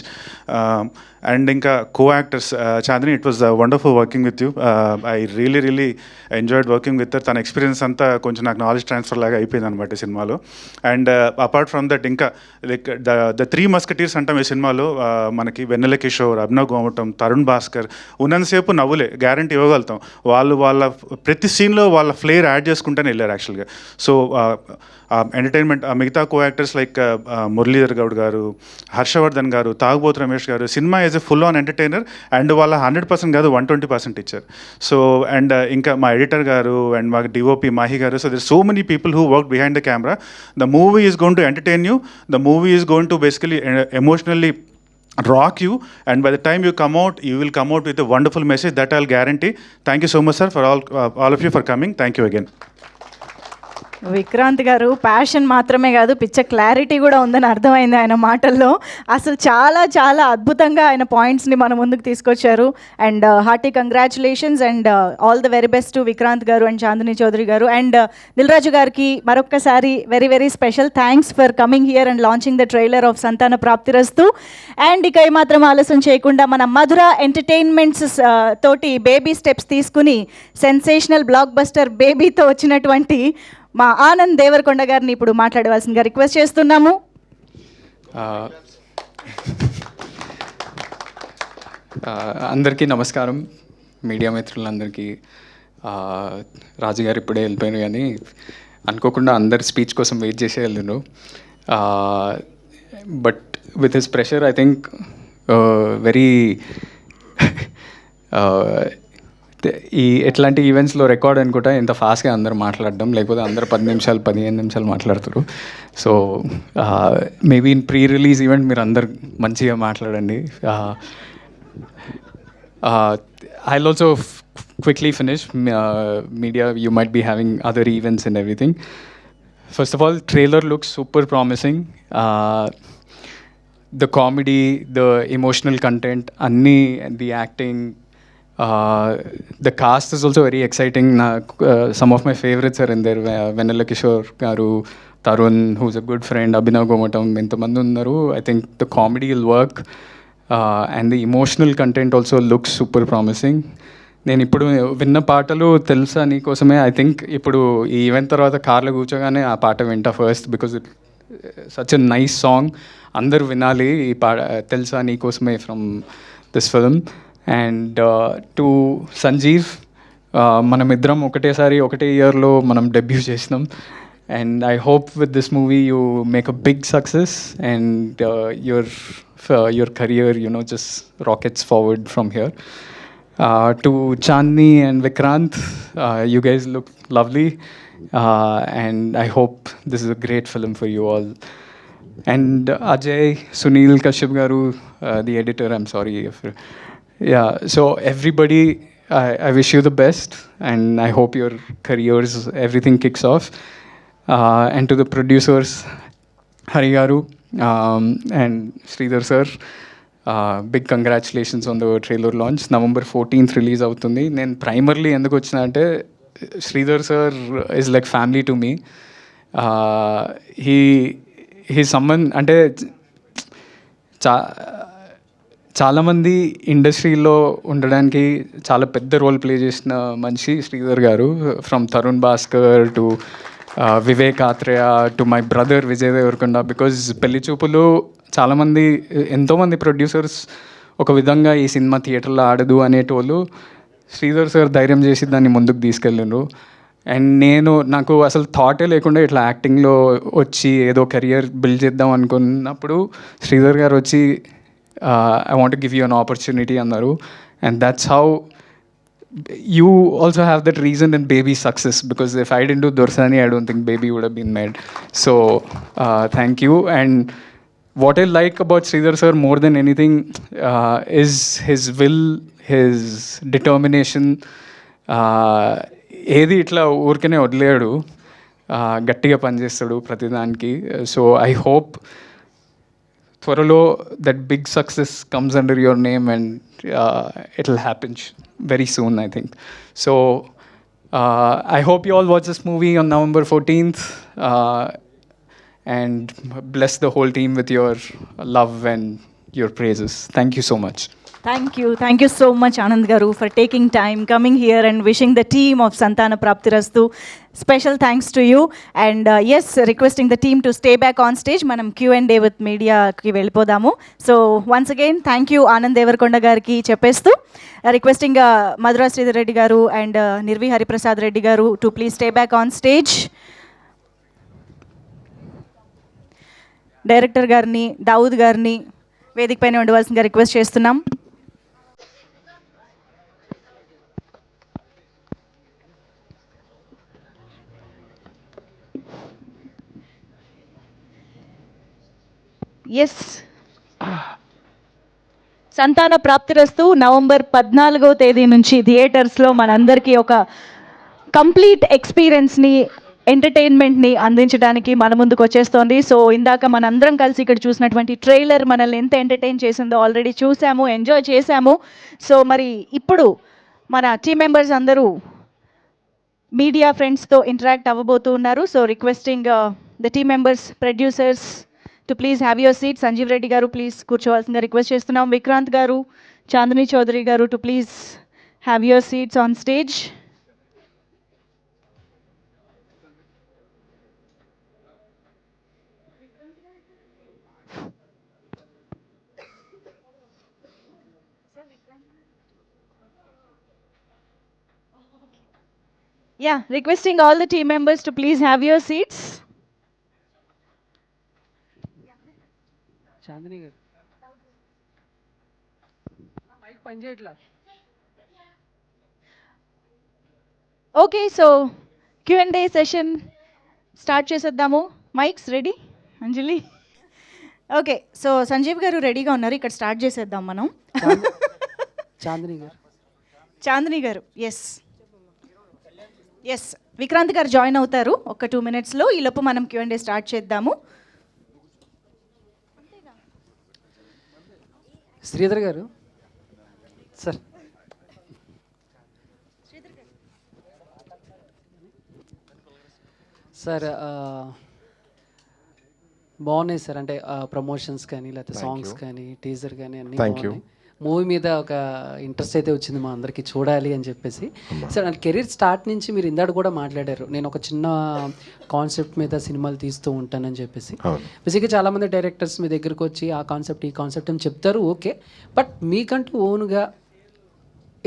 And ఇంకా co actors Chandini, it was wonderful working with you. I really enjoyed working with తన ఎక్స్పీరియన్స్ అంతా కొంచెం నాకు నాలెడ్జ్ ట్రాన్స్ఫర్ లాగా అయిపోయింది అనమాట సినిమాలో. అండ్ అపార్ట్ ఫ్రమ్ దట్, ఇంకా లైక్ ద 3 Musketeers అంటాం ఈ సినిమాలో. మనకి వెన్నెల కిషోర్, అభినవ్ గోమటం, తరుణ్ భాస్కర్ ఉన్నంతసేపు నవ్వులే, గ్యారంటీ ఇవ్వగలుగుతాం. వాళ్ళ ప్రతి సీన్లో వాళ్ళ ఫ్లేర్ యాడ్ చేసుకుంటూనే వెళ్ళారు యాక్చువల్గా. సో ఎంటర్టైన్మెంట్ మిగతా co actors like Muralidhar Goud గారు, హర్షవర్ధన్ గారు, తాగుబోతు రమేష్ గారు, cinema is a full on entertainer. And వాళ్ళ 100% కాదు 120% ఇచ్చారు. సో అండ్ ఇంకా మా ఎడిటర్ గారు అండ్ మా డిఓపి మాహి గారు. So there so many people who work behind the camera. The movie is going to entertain you. The movie is going to basically emotionally rock you, and by the time you come out, you will come out with a wonderful message, that I'll guarantee. Thank you so much, sir, for all of you for coming. Thank you again. Vikrant గారు passion మాత్రమే కాదు, పిచ్చ clarity కూడా ఉందని అర్థమైంది ఆయన మాటల్లో. అసలు చాలా చాలా అద్భుతంగా ఆయన పాయింట్స్ని మన ముందుకు తీసుకొచ్చారు. And hearty congratulations and all the very best to Vikrant గారు అండ్ చాందిని చౌదరి గారు. అండ్ దిల్ రాజు గారికి మరొక్కసారి very very special thanks for coming here and launching the trailer of సంతాన ప్రాప్తిరస్తు. అండ్ ఇక ఏమాత్రం ఆలస్యం చేయకుండా మన మధుర ఎంటర్టైన్మెంట్స్ తోటి బేబీ స్టెప్స్ తీసుకుని సెన్సేషనల్ బ్లాక్ బస్టర్ బేబీతో వచ్చినటువంటి మా ఆనంద్ దేవరకొండ గారిని ఇప్పుడు మాట్లాడవలసిందిగా రిక్వెస్ట్ చేస్తున్నాము. అందరికీ నమస్కారం, మీడియా మిత్రులందరికీ. రాజుగారు ఇప్పుడే వెళ్ళిపోయాను, కానీ అనుకోకుండా అందరి స్పీచ్ కోసం వెయిట్ చేసే వెళ్ళాను. But with his pressure I think very ఈ ఎట్లాంటి ఈవెంట్స్లో రికార్డ్ అనుకుంటా ఇంత ఫాస్ట్గా అందరూ మాట్లాడడం, లేకపోతే అందరూ 10 నిమిషాలు 15 నిమిషాలు మాట్లాడుతారు. So maybe in pre release event మీరు అందరు మంచిగా మాట్లాడండి. I'll also quickly finish. Media, you might be having other events and everything. First of all, trailer looks super promising. The comedy, the emotional content, the acting, the cast is also very exciting. Some of my favorites are in there. Venela Kishore garu, Tarun, who's a good friend, Abhinav Gomatam, ఇంతమంది ఉన్నారు. I think the comedy will work. And the emotional content also looks super promising. నేను ఇప్పుడు విన్న పాటలు తెలుసా నీకోసమే. I think ఇప్పుడు ఈ ఈవెంట్ తర్వాత కార్లో కూర్చోగానే ఆ పాట వింటా first, because it such a nice song. అందరూ వినాలి ఈ పాట, Telusa Neekosame from this film. And to Sanjeev, మనమిద్దరం ఒకటేసారి ఒకటే ఇయర్లో మనం డెబ్యూ చేసినాం. And I hope with this movie you make a big success and your career, just rockets forward from here. To Chandni and Vikrant, you guys look lovely, and I hope this is a great film for you all. And Ajay, Sunil Kashyap garu, the editor, I'm sorry. So everybody, I wish you the best, and I hope your careers, everything kicks off. And to the producers, Hari Garu and Sridhar sir, big congratulations on the trailer launch. November 14th release అవుతుంది. నేను primarily ఎందుకు వచ్చిన అంటే Sridhar sir is like family to me. He someone అంటే చాలామంది ఇండస్ట్రీలో ఉండడానికి చాలా పెద్ద రోల్ ప్లే చేసిన మనిషి శ్రీధర్ గారు. From Tarun Bhaskar to Vivek Athreya to my brother Vijay Deverakonda. Because Pelli Choopulu చాలామంది, ఎంతోమంది ప్రొడ్యూసర్స్ ఒక విధంగా ఈ సినిమా థియేటర్లో ఆడదు అనేటోళ్ళు, శ్రీధర్ సార్ ధైర్యం చేసి దాన్ని ముందుకు తీసుకెళ్ళిండ్రు. అండ్ నాకు అసలు థాటే లేకుండా ఇట్లా యాక్టింగ్లో వచ్చి ఏదో కెరియర్ బిల్డ్ చేద్దాం అనుకున్నప్పుడు శ్రీధర్ గారు వచ్చి I want give you an opportunity అన్నారు. And that's how you also have that reason in Baby's success, because if I didn't do Dorsani, I don't think Baby would have been made. So thank you. And what I like about Sridhar sir more than anything is his will, his determination. ఏది ఇట్లా ఊరికనే వదిలేడు, గట్టిగా పనిచేస్తాడు ప్రతిదానికి. So I hope త్వరలో that big success comes under your name, and it'll happen very soon, I think. So I hope you all watch this movie on November 14th and bless the whole team with your love and your praises. Thank you so much. Thank you so much, Anand Garu, for taking time, coming here and wishing the team of Santana Praptirastu. Special thanks to you. And yes, requesting the team to stay back on stage. Manam Q&A with media ki vellipodamu. So once again, thank you Anand Devarkonda gariki cheppestu. Requesting Madhura Sridhar Reddy garu and Nirvi Hariprasad Reddy garu to please stay back on stage. Director garni, Dawood garni వేదిక పైన ఉండవలసిందిగా request చేస్తున్నాం. Yes, సంతాన ప్రాప్తిరస్తు November 14వ తేదీ నుంచి థియేటర్స్లో మనందరికీ ఒక complete ఎక్స్పీరియన్స్ని ఎంటర్టైన్మెంట్ని అందించడానికి మన ముందుకు వచ్చేస్తోంది. సో ఇందాక మనందరం కలిసి ఇక్కడ చూసినటువంటి ట్రైలర్ మనల్ని ఎంత ఎంటర్టైన్ చేసిందో ఆల్రెడీ చూసాము, ఎంజాయ్ చేశాము. సో మరి ఇప్పుడు మన టీమ్ మెంబర్స్ అందరూ మీడియా ఫ్రెండ్స్తో ఇంటరాక్ట్ అవ్వబోతూ ఉన్నారు. So requesting the team members, producers to please have your seat. Sanjeev Reddy గారు ప్లీజ్ కూర్చోవాల్సిందిగా రిక్వెస్ట్ చేస్తున్నాం. విక్రాంత్ గారు, చాందిని చౌదరి గారు to please have your seats on stage. Yeah, requesting all the team members to please have your seats. Chandini garu mike పని చేయట్లా. Okay, so Q&A session start చేసేద్దాము. Mikes ready Anjali? Okay, so Sanjeev garu రెడీగా ఉన్నారు, ఇక్కడ స్టార్ట్ చేసేద్దాం మనం. చాందిని గారు చాందిని గారు, ఎస్ విక్రాంత్ గారు జాయిన్ అవుతారు ఒక 2 minutesలో. ఈలోపు మనం Q&A స్టార్ట్ చేద్దాము. శ్రీధర్ గారు సార్. సార్ బాగున్నాయి సార్, అంటే ప్రమోషన్స్ కానీ లేకపోతే సాంగ్స్ కానీ టీజర్ కానీ అన్నీ బాగున్నాయి. మూవీ మీద ఒక ఇంట్రెస్ట్ అయితే వచ్చింది మా అందరికీ చూడాలి అని చెప్పేసి. సార్ నా కెరీర్ స్టార్ట్ నుంచి మీరు ఇందాక కూడా మాట్లాడారు, నేను ఒక చిన్న కాన్సెప్ట్ మీద సినిమాలు తీస్తూ ఉంటానని చెప్పేసి. బేసిక్గా చాలామంది డైరెక్టర్స్ మీ దగ్గరకు వచ్చి ఆ కాన్సెప్ట్ ఈ కాన్సెప్ట్ అని చెప్తారు, ఓకే. బట్ మీకంటూ ఓన్గా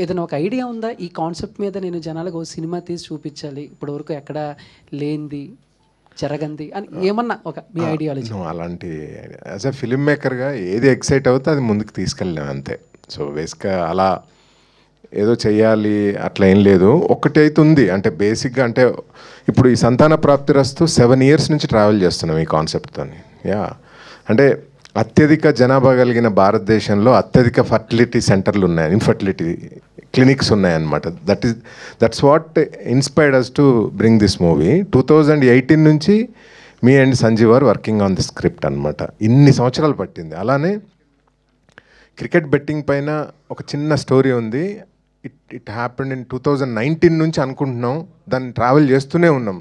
ఏదైనా ఒక ఐడియా ఉందా, ఈ కాన్సెప్ట్ మీద నేను జనాలకు ఒక సినిమా తీసి చూపించాలి, ఇప్పటివరకు ఎక్కడ లేనిది జరగంది అని ఏమన్నా ఒక మీ ఐడియాలజీ? అలాంటి యాజ్ ఎ ఫిల్మ్ మేకర్గా ఏది ఎక్సైట్ అవుతే అది ముందుకు తీసుకెళ్ళాం అంతే. సో బేసిక్గా అలా ఏదో చెయ్యాలి అట్లా ఏం లేదు. ఒకటి అయితే ఉంది, అంటే బేసిక్గా అంటే ఇప్పుడు ఈ సంతాన ప్రాప్తిరస్తు 7 years నుంచి ట్రావెల్ చేస్తున్నాం ఈ కాన్సెప్ట్తో. అంటే అత్యధిక జనాభా కలిగిన భారతదేశంలో అత్యధిక ఫర్టిలిటీ సెంటర్లు ఉన్నాయి, ఇన్ఫర్టిలిటీ క్లినిక్స్ ఉన్నాయన్నమాట. That's what inspired us to bring this movie. 2018 నుంచి మీ and Sanjeev are working on the script అనమాట. ఇన్ని సంవత్సరాలు పట్టింది. అలానే క్రికెట్ బెట్టింగ్ పైన ఒక చిన్న స్టోరీ ఉంది. ఇట్ హ్యాపెండ్ ఇన్ 2019 నుంచి అనుకుంటున్నాం, దాన్ని ట్రావెల్ చేస్తూనే ఉన్నాం.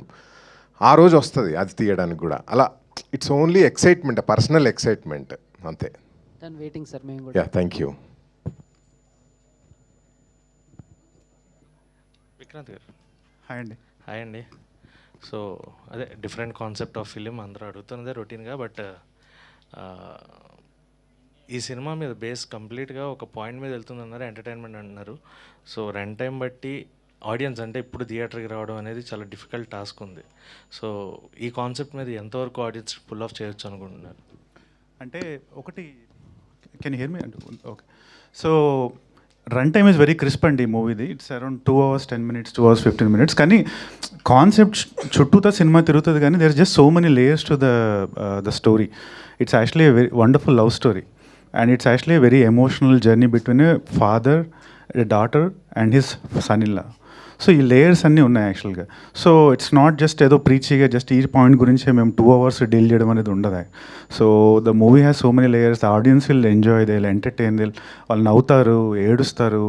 ఆ రోజు వస్తుంది అది తీయడానికి కూడా. అలా it's only excitement, personal excitement అంతే. వెయిటింగ్ సార్ మేము కూడా. Yeah, thank you. విక్రాంత్ గారు హాయ్ అండి. సో అదే డిఫరెంట్ కాన్సెప్ట్ ఆఫ్ ఫిలిం అందరూ అడుగుతున్నదే రొటీన్గా. బట్ ఈ సినిమా మీద బేస్ కంప్లీట్గా ఒక పాయింట్ మీద వెళ్తుందన్నారు, ఎంటర్టైన్మెంట్ అంటున్నారు. సో రన్ టైం బట్టి ఆడియన్స్ అంటే ఇప్పుడు థియేటర్కి రావడం అనేది చాలా డిఫికల్ట్ టాస్క్ ఉంది. సో ఈ కాన్సెప్ట్ మీద ఎంతవరకు ఆడియన్స్ పుల్ ఆఫ్ చేయొచ్చు అనుకుంటున్నారు? అంటే ఒకటి, కెన్ హియర్ మీ? అంటే okay. So run time is very crisp అండి ఈ మూవీది. It's around 2 hours 10 minutes, 2 hours 15 minutes. కానీ కాన్సెప్ట్ చుట్టూతో సినిమా తిరుగుతుంది, కానీ there is just so many layers to the story. It's actually a very wonderful love story, and it's actually a very emotional journey between a father, a daughter and his son in law. So ఈ layers అన్నీ ఉన్నాయి యాక్చువల్గా. So it's not just ఏదో ప్రీచీగా just ఈ point గురించి మేము 2 hours deal చేయడం అనేది ఉండదు. So the movie has so many layers. The audience will enjoy, they will entertain, వాళ్ళు నవ్వుతారు, ఏడుస్తారు,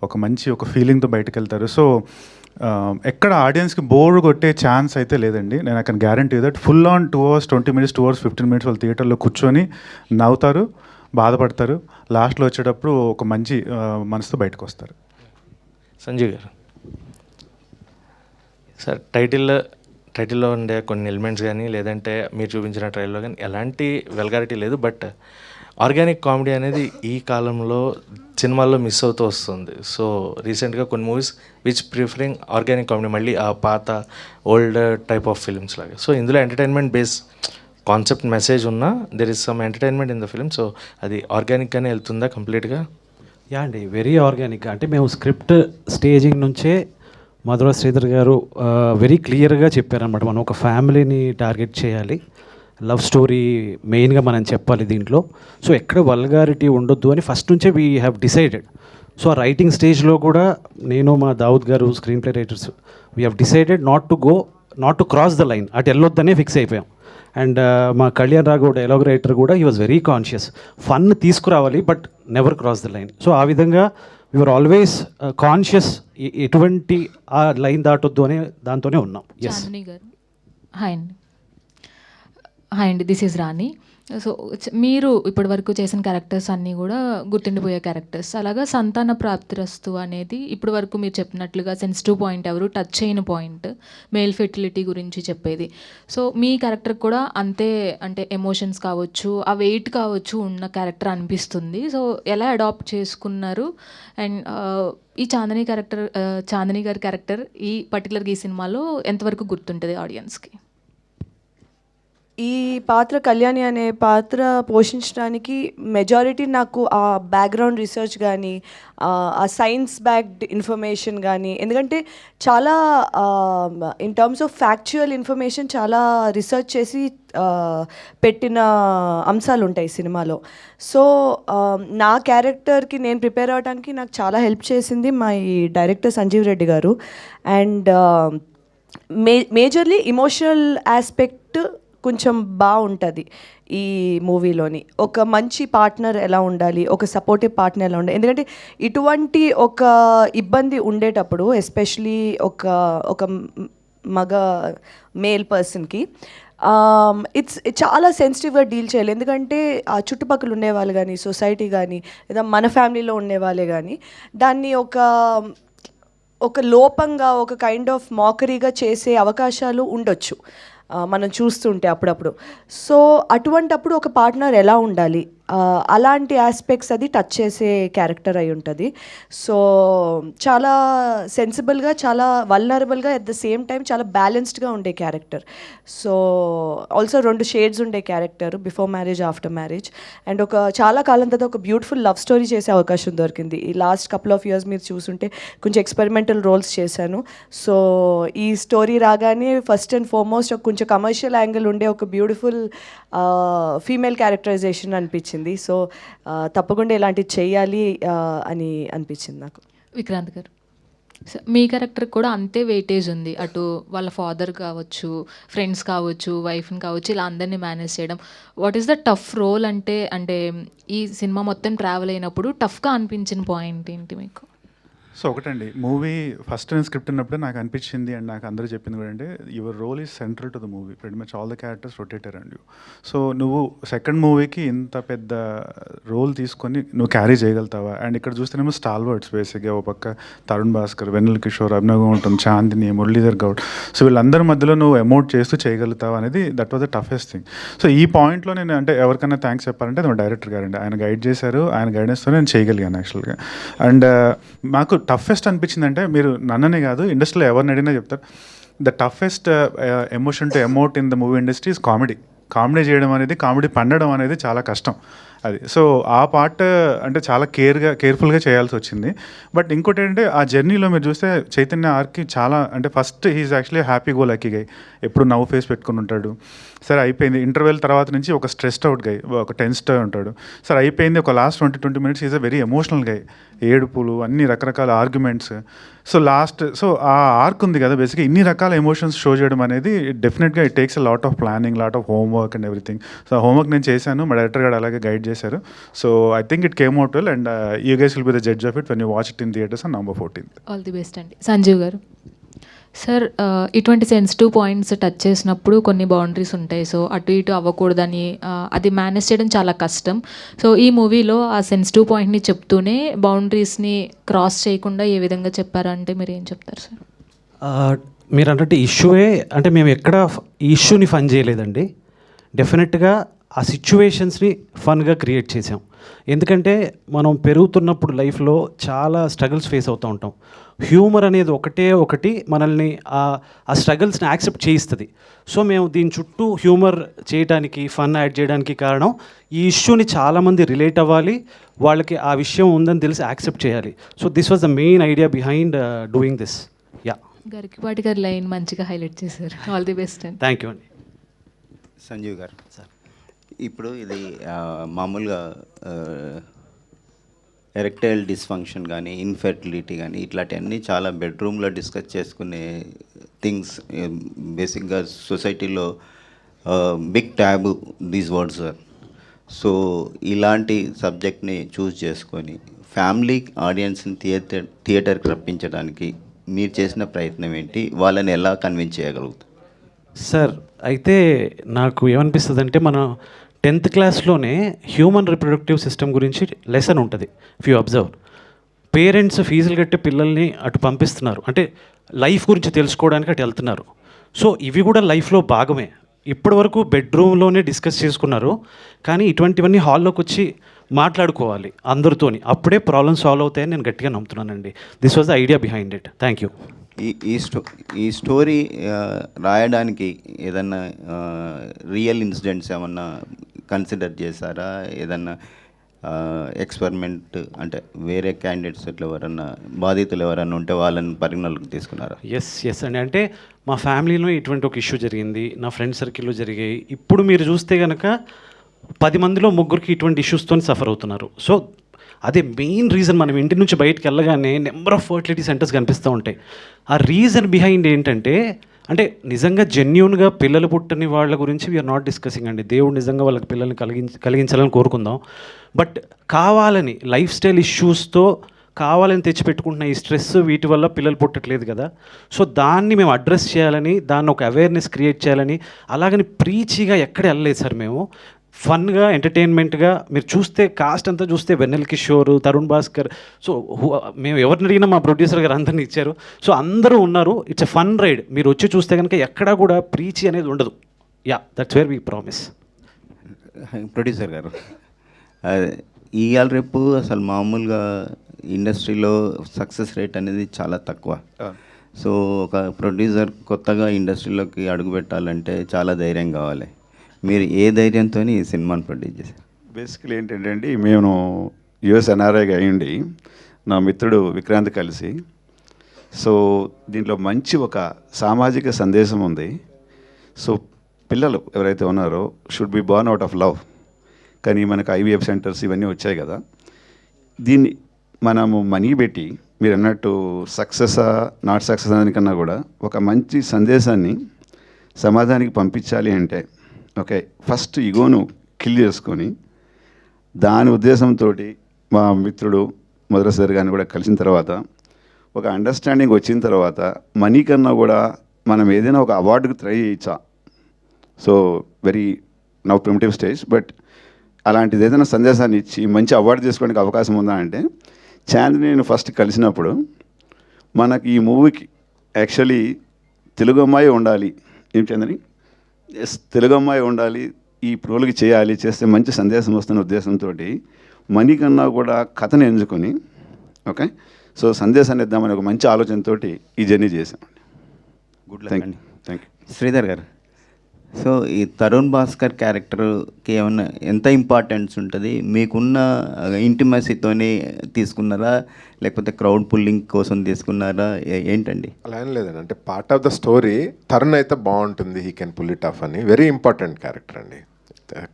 ఒక మంచి ఒక ఫీలింగ్తో బయటకు వెళ్తారు. సో ఎక్కడ ఆడియన్స్కి బోర్ కొట్టే ఛాన్స్ అయితే లేదండి. నేను I can guarantee that full on 2 hours 20 minutes, 2 hours 15 minutes వాళ్ళు థియేటర్లో కూర్చొని నవ్వుతారు, బాధపడతారు, లాస్ట్లో వచ్చేటప్పుడు ఒక మంచి మనసుతో బయటకు వస్తారు. సంజయ్ గారు సార్, టైటిల్లో ఉండే కొన్ని ఎలిమెంట్స్ కానీ లేదంటే మీరు చూపించిన ట్రైల్లో కానీ ఎలాంటి వెల్గారిటీ లేదు. బట్ ఆర్గానిక్ కామెడీ అనేది ఈ కాలంలో సినిమాల్లో మిస్ అవుతూ వస్తుంది. సో రీసెంట్గా కొన్ని movies which preferring organic comedy, మళ్ళీ ఆ పాత ఓల్డ్ టైప్ ఆఫ్ ఫిల్మ్స్ లాగా. సో ఇందులో ఎంటర్టైన్మెంట్ బేస్ కాన్సెప్ట్ మెసేజ్ ఉన్నా there is some entertainment in the film. So అది ఆర్గానిక్గానే వెళ్తుందా కంప్లీట్గా? యా అండి, వెరీ ఆర్గానిక్. అంటే మేము స్క్రిప్ట్ స్టేజింగ్ నుంచే మధుర శ్రీధర్ గారు వెరీ క్లియర్గా చెప్పారనమాట, మనం ఒక ఫ్యామిలీని టార్గెట్ చేయాలి, లవ్ స్టోరీ మెయిన్గా మనం చెప్పాలి దీంట్లో. సో ఎక్కడ వల్గారిటీ ఉండొద్దు అని ఫస్ట్ నుంచే వీ హ్యావ్ డిసైడెడ్. సో ఆ రైటింగ్ స్టేజ్లో కూడా నేను, మా Dawood garu, screen play writers, we have decided not to go not to cross the line, అటు వెళ్ళొద్దనే ఫిక్స్ అయిపోయాం. అండ్ మా కళ్యాణ్ రాఘవ్ డైలాగ్ రైటర్ కూడా he was very conscious, fun తీసుకురావాలి but never cross the line. So ఆ విధంగా యూఆర్ ఆల్వేస్ కాన్షియస్, ఎటువంటి ఆ లైన్ దాటొద్దు అనే దాంతోనే ఉన్నాం. ఎస్. చాందిని గారు. హాయ్ అండి. హాయ్ అండి, దిస్ ఈజ్ రాణి. సో మీరు ఇప్పటి వరకు చేసిన క్యారెక్టర్స్ అన్నీ కూడా గుర్తుండిపోయే క్యారెక్టర్స్. అలాగా సంతాన ప్రాప్తిరస్తు అనేది ఇప్పటి వరకు మీరు చెప్పినట్లుగా సెన్సిటివ్ పాయింట్, ఎవరు టచ్ చేయని పాయింట్, మేల్ ఫెర్టిలిటీ గురించి చెప్పేది. సో మీ క్యారెక్టర్ కూడా అంతే, అంటే ఎమోషన్స్ కావచ్చు, ఆ వెయిట్ కావచ్చు ఉన్న క్యారెక్టర్ అనిపిస్తుంది. సో ఎలా అడాప్ట్ చేసుకున్నారు? అండ్ ఈ చాందిని క్యారెక్టర్, చాందిని గారి క్యారెక్టర్ ఈ పర్టికులర్గా ఈ సినిమాలో ఎంతవరకు గుర్తుంటుంది ఆడియన్స్కి? ఈ పాత్ర కళ్యాణి అనే పాత్ర పోషించడానికి మెజారిటీ నాకు ఆ బ్యాక్గ్రౌండ్ రీసెర్చ్ కానీ, ఆ సైన్స్ బ్యాక్డ్ ఇన్ఫర్మేషన్ కానీ, ఎందుకంటే చాలా in terms of factual information చాలా రీసెర్చ్ చేసి పెట్టిన అంశాలు ఉంటాయి సినిమాలో. సో నా క్యారెక్టర్కి నేను ప్రిపేర్ అవ్వడానికి నాకు చాలా హెల్ప్ చేసింది మా ఈ డైరెక్టర్ సంజీవ్ రెడ్డి గారు. అండ్ మేజర్లీ ఇమోషనల్ ఆస్పెక్ట్ కొంచెం బాగుంటుంది ఈ మూవీలోని. ఒక మంచి పార్ట్నర్ ఎలా ఉండాలి, ఒక సపోర్టివ్ పార్ట్నర్ ఎలా ఉండాలి, ఎందుకంటే ఇటువంటి ఒక ఇబ్బంది ఉండేటప్పుడు ఎస్పెషలీ ఒక మగ మేల్ పర్సన్కి ఇట్స్ చాలా సెన్సిటివ్గా డీల్ చేయాలి. ఎందుకంటే ఆ చుట్టుపక్కల ఉండేవాళ్ళు కానీ, సొసైటీ కానీ, లేదా మన ఫ్యామిలీలో ఉండేవాళ్ళే కానీ దాన్ని ఒక లోపంగా, ఒక కైండ్ ఆఫ్ మాకరీగా చేసే అవకాశాలు ఉండొచ్చు మనం చూస్తుంటే అప్పుడప్పుడు. సో అటువంటప్పుడు ఒక పార్ట్నర్ ఎలా ఉండాలి, అలాంటి ఆస్పెక్ట్స్ అది టచ్ చేసే క్యారెక్టర్ అయి ఉంటుంది. సో చాలా సెన్సిబుల్గా, చాలా వల్నరబుల్గా, అట్ ద సేమ్ టైం చాలా బ్యాలెన్స్డ్గా ఉండే క్యారెక్టర్. సో ఆల్సో 2 షేడ్స్ ఉండే character, before marriage, after marriage. And చాలా కాలం తర్వాత ఒక బ్యూటిఫుల్ లవ్ స్టోరీ చేసే అవకాశం దొరికింది. ఈ లాస్ట్ కపుల్ ఆఫ్ ఇయర్స్ మీరు చూసుంటే కొంచెం ఎక్స్పెరిమెంటల్ రోల్స్ చేశాను. సో ఈ స్టోరీ రాగానే ఫస్ట్ అండ్ ఫార్మోస్ట్ కొంచెం కమర్షియల్ యాంగిల్ ఉండే ఒక బ్యూటిఫుల్ ఫీమేల్ క్యారెక్టరైజేషన్ అనిపించింది. సో తప్పకుండా ఇలాంటివి చెయ్యాలి అని అనిపించింది నాకు. విక్రాంత్ గారు, మీ క్యారెక్టర్ కూడా అంతే వెయిటేజ్ ఉంది. అటు వాళ్ళ ఫాదర్ కావచ్చు, ఫ్రెండ్స్ కావచ్చు, వైఫ్ని కావచ్చు, ఇలా అందరినీ మేనేజ్ చేయడం. What is the tough role? అంటే ఈ సినిమా మొత్తం ట్రావెల్ అయినప్పుడు టఫ్గా అనిపించిన పాయింట్ ఏంటి మీకు? సో ఒకటండి, మూవీ ఫస్ట్ నేను స్క్రిప్ట్ ఉన్నప్పుడు నాకు అనిపించింది, అండ్ నాకు అందరూ చెప్పింది కూడా అంటే, your role is central to the movie, very much all the characters rotator and you. So నువ్వు సెకండ్ మూవీకి ఇంత పెద్ద రోల్ తీసుకొని నువ్వు క్యారీ చేయగలుగుతావా? అండ్ ఇక్కడ చూస్తేనేమో స్టాల్ వర్డ్స్ బేసిక్గా, ఒక పక్క తరుణ్ భాస్కర్, వెన్నెల కిషోర్, అభినవ్ గౌతమ్, చాందిని, మురళీధర్ గౌడ్. సో వీళ్ళందరి మధ్యలో నువ్వు ఎమోట్ చేస్తూ చేయగలుగుతావా అనేది that was the toughest thing. So ఈ పాయింట్లో నేను అంటే ఎవరికైనా థ్యాంక్స్ చెప్పాలంటే అది మా డైరెక్టర్ గారండి. ఆయన గైడ్ చేశారు, ఆయన గైడెన్స్తో నేను చేయగలిగాను యాక్చువల్గా. అండ్ మాకు టఫెస్ట్ అనిపించిందంటే, మీరు నన్ననే కాదు ఇండస్ట్రీలో ఎవరిని అడిగినా చెప్తారు, the toughest emotion to emote in the movie industry is comedy. Comedy చేయడం అనేది, కామెడీ పండడం అనేది చాలా కష్టం అది. సో ఆ పార్ట్ అంటే చాలా కేర్ఫుల్గా చేయాల్సి వచ్చింది. బట్ ఇంకోటి ఏంటంటే, ఆ జర్నీలో మీరు చూస్తే చైతన్య ఆర్కి చాలా అంటే first he is actually happy go lucky guy, ఎప్పుడు నవ్వు ఫేస్ పెట్టుకుని ఉంటాడు. సరే అయిపోయింది, ఇంటర్వెల్ తర్వాత నుంచి ఒక స్ట్రెస్డ్ అవుట్ గై, ఒక టెన్స్డ్ ఉంటాడు. సరే అయిపోయింది, ఒక last 20 minutes is a very emotional guy, ఏడుపులు, అన్ని రకరకాల ఆర్గ్యుమెంట్స్. సో ఆ ఆర్క్ ఉంది కదా, బేసిక్గా ఇన్ని రకాల ఎమోషన్స్ షో చేయడం అనేది డెఫినెట్గా it takes a lot of planning, lot of homework and everything. So ఆ హోంవర్క్ నేను చేశాను, మా డైరెక్టర్ గారు అలాగే గైడ్ చేశారు. So I think it came out well, and you guys will be the judge of it when you watch it in theatres on November 14th. All the best అండి. సంజీవ్ గారు, sir ఇటువంటి sensitive points touch చేసినప్పుడు కొన్ని boundaries ఉంటాయి. So అటు ఇటు అవ్వకూడదని అది manage చేయడం చాలా కష్టం. సో ఈ మూవీలో ఆ సెన్సిటివ్ పాయింట్ని చెప్తూనే బౌండరీస్ని క్రాస్ చేయకుండా ఏ విధంగా చెప్పారంటే మీరు ఏం చెప్తారు సార్? మీరు అన్నట్టు ఇష్యూవే, అంటే మేము ఎక్కడ ఈ ఇష్యూని ఫన్ చేయలేదండి. డెఫినెట్గా ఆ సిచ్యువేషన్స్ని ఫన్గా క్రియేట్ చేసాం. ఎందుకంటే మనం పెరుగుతున్నప్పుడు లైఫ్లో చాలా స్ట్రగుల్స్ ఫేస్ అవుతూ ఉంటాం. హ్యూమర్ అనేది ఒకటి మనల్ని ఆ స్ట్రగుల్స్ని యాక్సెప్ట్ చేయిస్తుంది. సో మేము దీని చుట్టూ హ్యూమర్ చేయడానికి, ఫన్ యాడ్ చేయడానికి కారణం, ఈ ఇష్యూని చాలామంది రిలేట్ అవ్వాలి, వాళ్ళకి ఆ విషయం ఉందని తెలిసి యాక్సెప్ట్ చేయాలి. So this was the main idea behind doing this. Yeah, Garikipati గారి లైన్ మంచిగా హైలైట్ చేశారు. ఆల్ ది బెస్ట్ అండి. థ్యాంక్ యూ అండి. సంజీవ్ గారు, ఇప్పుడు ఇది మామూలుగా ఎరెక్టైల్ డిస్ఫంక్షన్ కానీ ఇన్ఫెర్టిలిటీ కానీ ఇట్లాంటివన్నీ చాలా బెడ్రూమ్లో డిస్కస్ చేసుకునే థింగ్స్. బేసిక్గా సొసైటీలో big taboo these words sir. So ఇలాంటి సబ్జెక్ట్ని చూస్ చేసుకొని ఫ్యామిలీ ఆడియన్స్ని థియేటర్కి రప్పించడానికి మీరు చేసిన ప్రయత్నం ఏంటి? వాళ్ళని ఎలా కన్విన్స్ చేయగలుగుతారు? సార్ అయితే నాకు ఏమనిపిస్తుంది అంటే మన 10th క్లాస్లోనే హ్యూమన్ రిప్రొడక్టివ్ సిస్టమ్ గురించి లెసన్ ఉంటుంది. ఇఫ్ యూ అబ్జర్వ్, పేరెంట్స్ ఫీజులు కట్టే పిల్లల్ని అటు పంపిస్తున్నారు, అంటే లైఫ్ గురించి తెలుసుకోవడానికి అటు వెళ్తున్నారు. సో ఇవి కూడా లైఫ్లో భాగమే. ఇప్పటి వరకు బెడ్రూమ్లోనే డిస్కస్ చేసుకున్నారు, కానీ ఇటువంటివన్నీ హాల్లోకి వచ్చి మాట్లాడుకోవాలి అందరితోని, అప్పుడే ప్రాబ్లమ్ సాల్వ్ అవుతాయని నేను గట్టిగా నమ్ముతున్నానండి. This was the idea behind it. Thank you. ఈ స్టోరీ రాయడానికి ఏదన్నా రియల్ ఇన్సిడెంట్స్ ఏమన్నా కన్సిడర్ చేశారా? ఏదన్నా ఎక్స్పెరిమెంట్ అంటే వేరే క్యాండిడేట్స్ ఇట్లా ఎవరన్నా బాధితులు ఎవరన్నా ఉంటే వాళ్ళని పరిగణలోకి తీసుకున్నారా? ఎస్ అండి. అంటే మా ఫ్యామిలీలో ఇటువంటి ఒక ఇష్యూ జరిగింది, నా ఫ్రెండ్ సర్కిల్లో జరిగాయి. ఇప్పుడు మీరు చూస్తే కనుక 10 మందిలో 3కి ఇటువంటి ఇష్యూస్తో సఫర్ అవుతున్నారు. సో అదే మెయిన్ రీజన్. మనం ఇంటి నుంచి బయటకు వెళ్ళగానే నెంబర్ ఆఫ్ ఫర్టిలిటీ సెంటర్స్ కనిపిస్తూ ఉంటాయి. ఆ రీజన్ బిహైండ్ ఏంటంటే, అంటే నిజంగా జెన్యూన్గా పిల్లలు పుట్టని వాళ్ళ గురించి వీఆర్ నాట్ డిస్కసింగ్ అండి. దేవుడు నిజంగా వాళ్ళకి పిల్లల్ని కలిగించాలని కోరుకుందాం. బట్ కావాలని లైఫ్ స్టైల్ ఇష్యూస్తో కావాలని తెచ్చిపెట్టుకుంటున్న ఈ స్ట్రెస్ వీటి వల్ల పిల్లలు పుట్టట్లేదు కదా. సో దాన్ని మేము అడ్రస్ చేయాలని, దాన్ని ఒక అవేర్నెస్ క్రియేట్ చేయాలని, అలాగని ప్రీచిగా ఎక్కడ వెళ్ళలేదు సార్. మేము ఫన్గా ఎంటర్టైన్మెంట్గా మీరు చూస్తే కాస్ట్ అంతా చూస్తే వెన్నెల కిషోర్, తరుణ్ భాస్కర్, సో మేము ఎవరిని అడిగినా మా ప్రొడ్యూసర్ గారు అందరిని ఇచ్చారు. సో అందరూ ఉన్నారు. It's a fun ride. మీరు వచ్చి చూస్తే కనుక ఎక్కడా కూడా ప్రీచి అనేది ఉండదు. Yeah, that's where we promise. Producer గారు, ఇవాళ రేపు అసలు మామూలుగా ఇండస్ట్రీలో సక్సెస్ రేట్ అనేది చాలా తక్కువ. సో ఒక ప్రొడ్యూసర్ కొత్తగా ఇండస్ట్రీలోకి అడుగు పెట్టాలంటే చాలా ధైర్యం కావాలి. మీరు ఏ ధైర్యంతో ఈ సినిమాని ప్రొడ్యూస్ చేశారు? బేసికలీ ఏంటంటే అండి, మేము యుఎస్ ఎన్ఆర్ఐగా అయ్యండి నా మిత్రుడు విక్రాంత్ కలిసి, సో దీంట్లో మంచి ఒక సామాజిక సందేశం ఉంది. సో పిల్లలు ఎవరైతే ఉన్నారో should be born out of love. కానీ మనకు ఐవీఎఫ్ సెంటర్స్ ఇవన్నీ వచ్చాయి కదా, దీన్ని మనము మనీ పెట్టి మీరు అన్నట్టు సక్సెసా నాట్ సక్సెస్ అనేకన్నా కూడా ఒక మంచి సందేశాన్ని సమాజానికి పంపించాలి అంటే ఓకే, ఫస్ట్ ఈగోను కిల్ చేసుకొని దాని ఉద్దేశంతో మా మిత్రుడు మధురశ్రీ గారిని కూడా కలిసిన తర్వాత ఒక అండర్స్టాండింగ్ వచ్చిన తర్వాత మనీ కన్నా కూడా మనం ఏదైనా ఒక అవార్డుకి ట్రై చేయొచ్చా. So very now primitive stage, but అలాంటిది ఏదైనా సందేశాన్ని ఇచ్చి మంచి అవార్డు తీసుకోవడానికి అవకాశం ఉందా అంటే, చాందిని ఫస్ట్ కలిసినప్పుడు మనకి ఈ మూవీకి యాక్చువల్లీ తెలుగు అమ్మాయి ఉండాలి, ఏం చందని తెలుగు అమ్మాయి ఉండాలి, ఈ రోల్కి చేయాలి, చేస్తే మంచి సందేశం వస్తున్న ఉద్దేశంతో మనీ కన్నా కూడా కథను ఎంచుకొని ఓకే, సో సందేశాన్ని ఇద్దామని ఒక మంచి ఆలోచనతో ఈ జర్నీ చేశామండి. గుడ్ లక్ అండి. Thank you. శ్రీధర్ గారు, సో ఈ తరుణ్ భాస్కర్ క్యారెక్టర్కి ఏమన్నా ఎంత ఇంపార్టెన్స్ ఉంటుంది? మీకున్న ఇంటిమసీతోనే తీసుకున్నారా, లేకపోతే క్రౌడ్ పుల్లింగ్ కోసం తీసుకున్నారా, ఏంటండి? అలా ఏం లేదండి. అంటే part of the story Tarun అయితే బాగుంటుంది, he can pull it off అని. వెరీ ఇంపార్టెంట్ క్యారెక్టర్ అండి.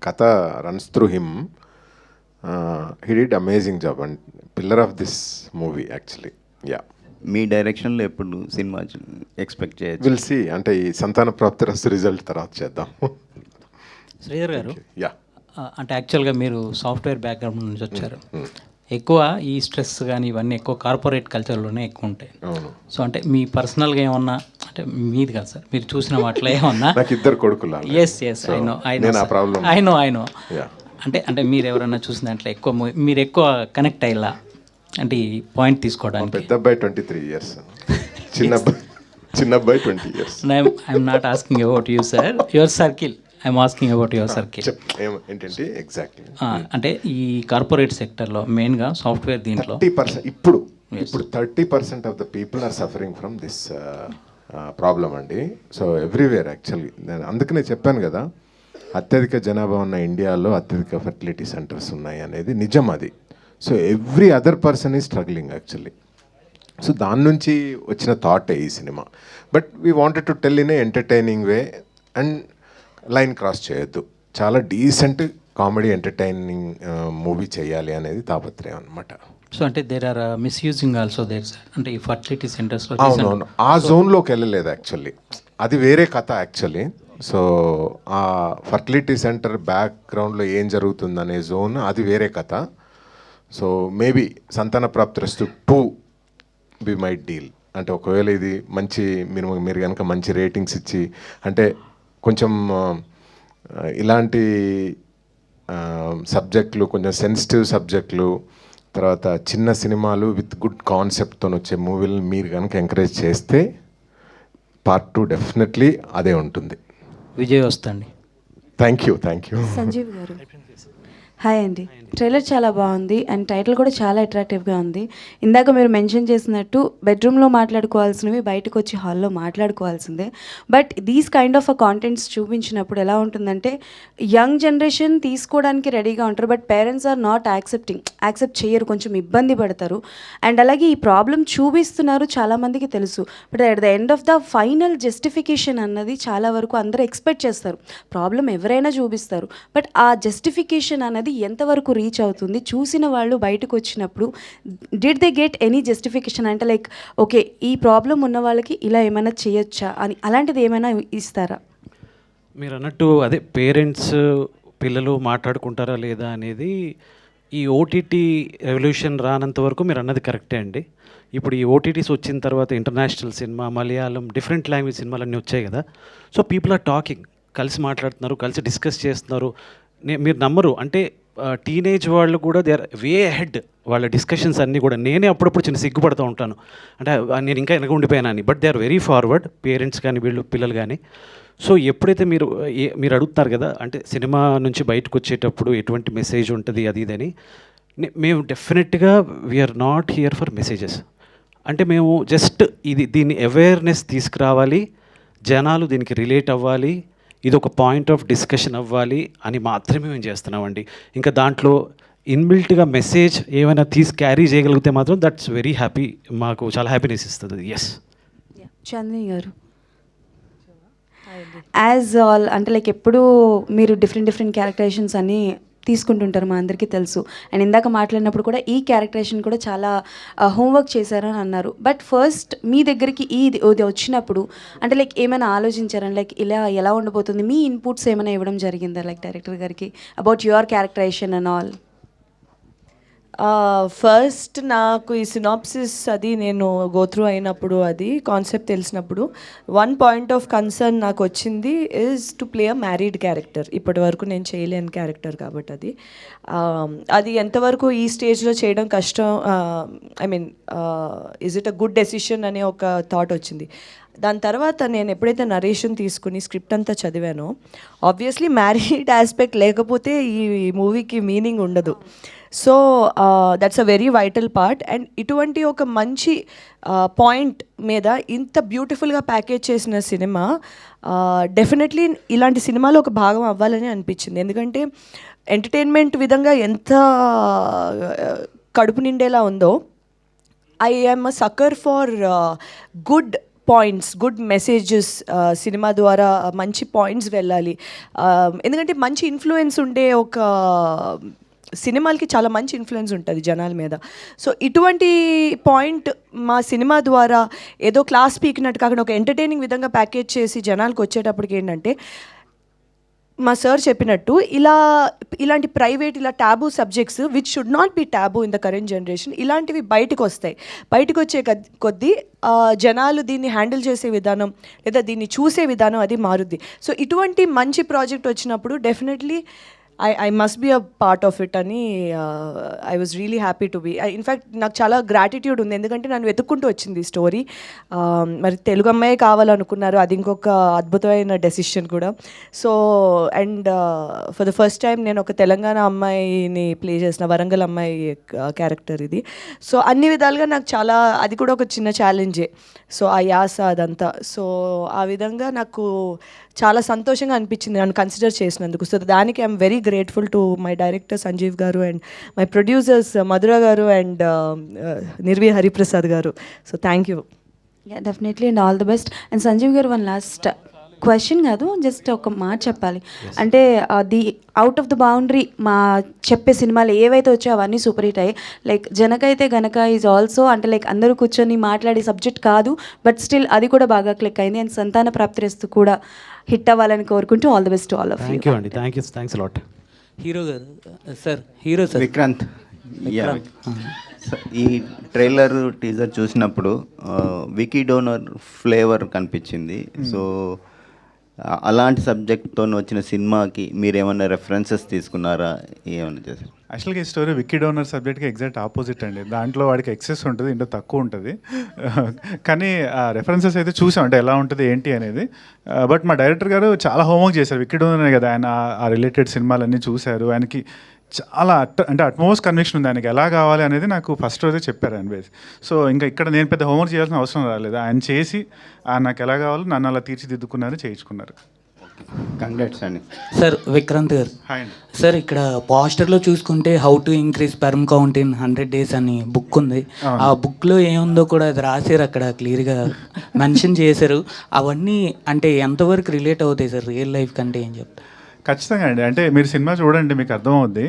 కథ runs through him. He did amazing job and pillar of this movie actually. Yeah, మీ డైరెక్షన్లో ఎప్పుడు సినిమా ఎక్స్పెక్ట్ చేయొచ్చు? Will see. అంటే ఈ సంతాన ప్రాప్తి రిజల్ట్ తర్వాత చేద్దాం. శ్రీధర్ గారు, యా, అంటే యాక్చువల్గా మీరు సాఫ్ట్వేర్ బ్యాక్గ్రౌండ్ నుంచి వచ్చారు. ఎక్కువ ఈ స్ట్రెస్ కానీ ఇవన్నీ ఎక్కువ కార్పొరేట్ కల్చర్లోనే ఎక్కువ ఉంటాయి. సో అంటే మీ పర్సనల్గా ఏమన్నా, అంటే మీది కాదు సార్, మీరు చూసిన వాటిలో ఏమన్నా? నాకు ఇద్దరు కొడుకులు. ఎస్ ఐ నో అంటే మీరు ఎవరన్నా చూసిన దాంట్లో ఎక్కువ మీరు ఎక్కువ కనెక్ట్ అయ్యేలా, అంటే ఈ పాయింట్ తీసుకోవడానికి? పెద్ద అబ్బాయి 23 years, చిన్న అబ్బాయి 20 years. I'm not asking about you sir, your circle, I'm asking about your circle. ఏంటంటే ఎగ్జాక్ట్లీ అంటే ఈ కార్పొరేట్ సెక్టర్లో మెయిన్గా సాఫ్ట్వేర్ దీంట్లో 30% ఇప్పుడు 30% of the people are suffering from this problem అండి. So everywhere actually. నేను అందుకనే చెప్పాను కదా, అత్యధిక జనాభా ఉన్న ఇండియాలో అత్యధిక ఫెర్టిలిటీ సెంటర్స్ ఉన్నాయి అనేది నిజం అది. So every other person is struggling actually. So దాని నుంచి వచ్చిన థాటే ఈ cinema. But we wanted to tell in a entertaining way and line cross చేయొద్దు. చాలా డీసెంట్ కామెడీ ఎంటర్టైనింగ్ మూవీ చేయాలి అనేది తాపత్రయం అనమాట. సో అంటే there are misusing also there sir, అంటే ఈ ఫర్టిలిటీ సెంటర్స్లో. అవునవును, ఆ జోన్లోకి వెళ్ళలేదు యాక్చువల్లీ, అది వేరే కథ యాక్చువల్లీ. సో ఆ ఫర్టిలిటీ సెంటర్ బ్యాక్గ్రౌండ్లో ఏం జరుగుతుందనే జోన్ అది వేరే కథ. సో మేబీ సంతాన ప్రాప్తిరస్తు 2 బి మై డీల్. అంటే ఒకవేళ ఇది మంచి మీరు కనుక మంచి రేటింగ్స్ ఇచ్చి, అంటే కొంచెం ఇలాంటి సబ్జెక్టులు, కొంచెం సెన్సిటివ్ సబ్జెక్టులు, తర్వాత చిన్న సినిమాలు విత్ గుడ్ కాన్సెప్ట్తో వచ్చే మూవీలను మీరు కనుక ఎంకరేజ్ చేస్తే పార్ట్ 2 డెఫినెట్లీ అదే ఉంటుంది. విజయ్ వస్తండి. Thank you. సంజీవ్ గారు హాయ్ అండి. ట్రైలర్ చాలా బాగుంది అండ్ టైటిల్ కూడా చాలా అట్రాక్టివ్గా ఉంది. ఇందాక మీరు మెన్షన్ చేసినట్టు బెడ్రూమ్లో మాట్లాడుకోవాల్సినవి బయటకు వచ్చి హాల్లో మాట్లాడుకోవాల్సిందే. But these kind of contents చూపించినప్పుడు ఎలా ఉంటుందంటే యంగ్ జనరేషన్ తీసుకోవడానికి రెడీగా ఉంటారు, but parents are not accept చేయరు, కొంచెం ఇబ్బంది పడతారు. అండ్ అలాగే ఈ ప్రాబ్లం చూపిస్తున్నారు, చాలామందికి తెలుసు. But at the end of the final justification అన్నది చాలా వరకు అందరూ ఎక్స్పెక్ట్ చేస్తారు. ప్రాబ్లం ఎవరైనా చూపిస్తారు, బట్ ఆ జస్టిఫికేషన్ అన్నది ఎంతవరకు రీచ్ అవుతుంది, చూసిన వాళ్ళు బయటకు వచ్చినప్పుడు did they get any justification, అంటే లైక్ ఓకే ఈ ప్రాబ్లం ఉన్న వాళ్ళకి ఇలా ఏమైనా చేయొచ్చా అని అలాంటిది ఏమైనా ఇస్తారా? మీరు అన్నట్టు అదే పేరెంట్స్ పిల్లలు మాట్లాడుకుంటారా లేదా అనేది ఈ ఓటీటీ రెవల్యూషన్ రానంత వరకు మీరు అన్నది కరెక్టే అండి. ఇప్పుడు ఈ ఓటీటీస్ వచ్చిన తర్వాత international cinema, Malayalam, different language సినిమాలన్నీ వచ్చాయి కదా. సో పీపుల్ ఆర్ టాకింగ్, కలిసి మాట్లాడుతున్నారు, కలిసి డిస్కస్ చేస్తున్నారు. మీరు నమ్మరు, అంటే టీనేజ్ వాళ్ళు కూడా దే ఆర్ వే హెడ్, వాళ్ళ డిస్కషన్స్ అన్నీ కూడా. నేనే అప్పుడప్పుడు చిన్న సిగ్గుపడుతూ ఉంటాను, అంటే నేను ఇంకా వెనక ఉండిపోయానని. But they are very forward, parents కానీ వీళ్ళు పిల్లలు కానీ. సో ఎప్పుడైతే మీరు అడుగుతున్నారు కదా, అంటే సినిమా నుంచి బయటకు వచ్చేటప్పుడు ఎటువంటి మెసేజ్ ఉంటుంది అది ఇదని, మేము డెఫినెట్గా we are not here for messages. అంటే మేము జస్ట్ దీన్ని అవేర్నెస్ తీసుకురావాలి, జనాలు దీనికి రిలేట్ అవ్వాలి, ఇది ఒక పాయింట్ ఆఫ్ డిస్కషన్ అవ్వాలి అని మాత్రమే మేము చేస్తున్నామండి. ఇంకా దాంట్లో ఇన్బిల్ట్గా మెసేజ్ ఏమైనా క్యారీ చేయగలిగితే మాత్రం దట్స్ వెరీ హ్యాపీ, మాకు చాలా హ్యాపీనెస్ ఇస్తుంది. ఎస్. చంద్ని గారు యాజ్ ఆల్ అంటే లైక్ ఎప్పుడు మీరు డిఫరెంట్ క్యారెక్టరైజేషన్స్ అన్నీ తీసుకుంటుంటారు, మా అందరికీ తెలుసు. అండ్ ఇందాక మాట్లాడినప్పుడు కూడా ఈ క్యారెక్టరైజేషన్ కూడా చాలా హోంవర్క్ చేశారని అన్నారు. బట్ ఫస్ట్ మీ దగ్గరికి ఇది వచ్చినప్పుడు అంటే లైక్ ఏమైనా ఆలోచించారని, లైక్ ఇలా ఎలా ఉండబోతుంది, మీ ఇన్పుట్స్ ఏమైనా ఇవ్వడం జరిగిందా లైక్ డైరెక్టర్ గారికి about your characterisation and all? First నాకు ఈ సినాప్సిస్ అది నేను గోత్రూ అయినప్పుడు, అది కాన్సెప్ట్ తెలిసినప్పుడు వన్ పాయింట్ ఆఫ్ కన్సర్న్ నాకు వచ్చింది is to play a married character. ఇప్పటి వరకు నేను చేయలేని క్యారెక్టర్ కాబట్టి అది ఎంతవరకు ఈ స్టేజ్లో చేయడం కష్టం, I mean is it a good decision అనే ఒక థాట్ వచ్చింది. దాని తర్వాత నేను ఎప్పుడైతే నరేషన్ తీసుకుని స్క్రిప్ట్ అంతా చదివానో, ఆబ్వియస్లీ మ్యారీడ్ ఆస్పెక్ట్ లేకపోతే ఈ మూవీకి మీనింగ్ ఉండదు. So that's a very vital part. And ఇటువంటి ఒక మంచి పాయింట్ మీద ఇంత బ్యూటిఫుల్గా ప్యాకేజ్ చేసిన సినిమా డెఫినెట్లీ ఇలాంటి సినిమాలో ఒక భాగం అవ్వాలని అనిపించింది. ఎందుకంటే ఎంటర్టైన్మెంట్ విధంగా ఎంత కడుపు నిండేలా ఉందో, I am a sucker for good points, good messages. Cinema ద్వారా మంచి పాయింట్స్ వెళ్ళాలి, ఎందుకంటే మంచి ఇన్ఫ్లుయెన్స్ ఉండే ఒక సినిమాలకి చాలా మంచి ఇన్ఫ్లుయెన్స్ ఉంటుంది జనాల మీద. సో ఇటువంటి పాయింట్ మా సినిమా ద్వారా ఏదో క్లాస్ పీకినట్టు కాకుండా ఒక ఎంటర్టైనింగ్ విధంగా ప్యాకేజ్ చేసి జనాలకు వచ్చేటప్పటికి ఏంటంటే, మా సార్ చెప్పినట్టు ఇలాంటి ప్రైవేట్ ఇలా taboo subjects which should not be taboo in the current generation, ఇలాంటివి బయటకు వస్తాయి. బయటకు వచ్చే కొద్దీ జనాలు దీన్ని హ్యాండిల్ చేసే విధానం లేదా దీన్ని చూసే విధానం అది మారుద్ది. సో ఇటువంటి మంచి ప్రాజెక్ట్ వచ్చినప్పుడు definitely I must be a part of it అని I was really happy to be. In fact నాకు చాలా గ్రాటిట్యూడ్ ఉంది, ఎందుకంటే నన్ను వెతుక్కుంటూ వచ్చింది ఈ స్టోరీ. మరి తెలుగు అమ్మాయి కావాలనుకున్నారు, అది ఇంకొక అద్భుతమైన డెసిషన్ కూడా. So and for the first time నేను ఒక తెలంగాణ అమ్మాయిని ప్లే చేసిన, వరంగల్ అమ్మాయి క్యారెక్టర్ ఇది. సో అన్ని విధాలుగా నాకు చాలా, అది కూడా ఒక చిన్న ఛాలెంజే. సో ఆ యాస అదంతా, సో ఆ విధంగా నాకు చాలా సంతోషంగా అనిపించింది నన్ను కన్సిడర్ చేసినందుకు. సో దానికి I'm very grateful to my director Sanjeev గారు అండ్ మై ప్రొడ్యూసర్స్ మధుర గారు అండ్ నిర్వి హరిప్రసాద్ గారు. So thank you. Yeah, definitely and all the best. And Sanjeev garu, one last question కాదు, జస్ట్ ఒక మాట చెప్పాలి. అంటే the out of the boundary మా చెప్పే సినిమాలు ఏవైతే వచ్చాయో అవన్నీ సూపర్ హిట్ అయ్యాయి. లైక్ జనకైతే గనక ఈజ్ ఆల్సో అంటే లైక్ అందరూ కూర్చొని మాట్లాడే సబ్జెక్ట్ కాదు, బట్ స్టిల్ అది కూడా బాగా క్లిక్ అయింది. అండ్ సంతాన ప్రాప్తిరస్తు కూడా హిట్ అవ్వాలని కోరుకుంటూ all the best to all of you. Thank you అండి, థ్యాంక్స్ లాట్. హీరో గారు సార్, హీరో సార్ విక్రాంత్. ఈ ట్రైలర్ టీజర్ చూసినప్పుడు వికీ డోనర్ ఫ్లేవర్ కనిపించింది. సో అలాంటి సబ్జెక్ట్తో వచ్చిన సినిమాకి మీరు ఏమైనా రెఫరెన్సెస్ తీసుకున్నారా, ఏమైనా చేశారు? యాక్చువల్గా ఈ స్టోరీ విక్కీ డోనర్ సబ్జెక్ట్కి ఎగ్జాక్ట్ ఆపోజిట్ అండి. దాంట్లో వాడికి ఎక్సెస్ ఉంటుంది, ఇంట్లో తక్కువ ఉంటుంది. కానీ ఆ రెఫరెన్సెస్ అయితే చూసాం, అంటే ఎలా ఉంటుంది ఏంటి అనేది. బట్ మా డైరెక్టర్ గారు చాలా హోంవర్క్ చేశారు. విక్కీ డోనరే కదా ఆయన ఆ రిలేటెడ్ సినిమాలన్నీ చూశారు. ఆయనకి చాలా అంటే అట్మోస్ట్ కన్విక్షన్ ఉంది ఆయనకి ఎలా కావాలి అనేది నాకు ఫస్ట్ రోజే చెప్పారు ఆయన బేస్. సో ఇంకా ఇక్కడ నేను పెద్ద హోంవర్క్ చేయాల్సిన అవసరం రాలేదు. ఆయన చేసి నాకు ఎలా కావాలో నన్ను అలా తీర్చిదిద్దుకున్నారు, చేయించుకున్నారు. కంగ్రాట్స్ అండి. సార్ విక్రాంత్ గారు. హాయ్ అండి. సార్ ఇక్కడ పోస్టర్లో చూసుకుంటే how to increase sperm count in 100 days అని బుక్ ఉంది. ఆ బుక్లో ఏముందో కూడా అది రాశారు, అక్కడ క్లియర్గా మెన్షన్ చేశారు. అవన్నీ అంటే ఎంతవరకు రిలేట్ అవుతాయి సార్ రియల్ లైఫ్ కంటే, ఏం చెప్తారు? ఖచ్చితంగా అండి. అంటే మీరు సినిమా చూడండి, మీకు అర్థమవుద్ది.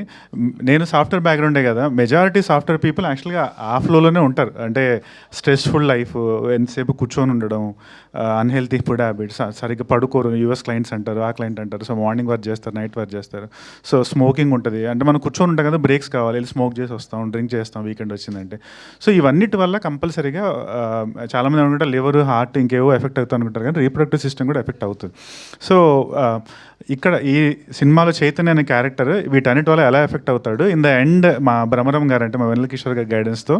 నేను సాఫ్ట్వేర్ బ్యాక్గ్రౌండే కదా, మెజారిటీ సాఫ్ట్వేర్ పీపుల్ యాక్చువల్గా ఆ ఫ్లోలోనే ఉంటారు. అంటే స్ట్రెస్ఫుల్ లైఫ్, ఎంతసేపు కూర్చొని ఉండడం, అన్హెల్తీ ఫుడ్ హ్యాబిట్స్, సరిగ్గా పడుకోరు. యూఎస్ క్లయింట్స్ అంటారు, ఆ క్లయింట్ అంటారు. సో మార్నింగ్ వర్క్ చేస్తారు, నైట్ వర్క్ చేస్తారు. సో స్మోకింగ్ ఉంటుంది. అంటే మనం కూర్చొని ఉంటాం కదా, బ్రేక్స్ కావాలి, వెళ్ళి స్మోక్ చేసి వస్తాం, డ్రింక్ చేస్తాం వీకెండ్ వచ్చిందంటే. సో ఇవన్నిటి వల్ల కంపల్సరీగా చాలామంది అనుకుంటారు లివర్, హార్ట్ ఇంకేవో ఎఫెక్ట్ అవుతుంది అనుకుంటారు, కానీ రీప్రొడక్టివ్ సిస్టమ్ కూడా ఎఫెక్ట్ అవుతుంది. సో ఇక్కడ ఈ సినిమాలో చైతన్య అనే క్యారెక్టర్ వీటన్నిటి వల్ల ఎలా ఎఫెక్ట్ అవుతాడు, ఇన్ ద ఎండ్ మా భ్రమరం గారు అంటే మా వెన్నెల కిషోర్ గారి గైడెన్స్తో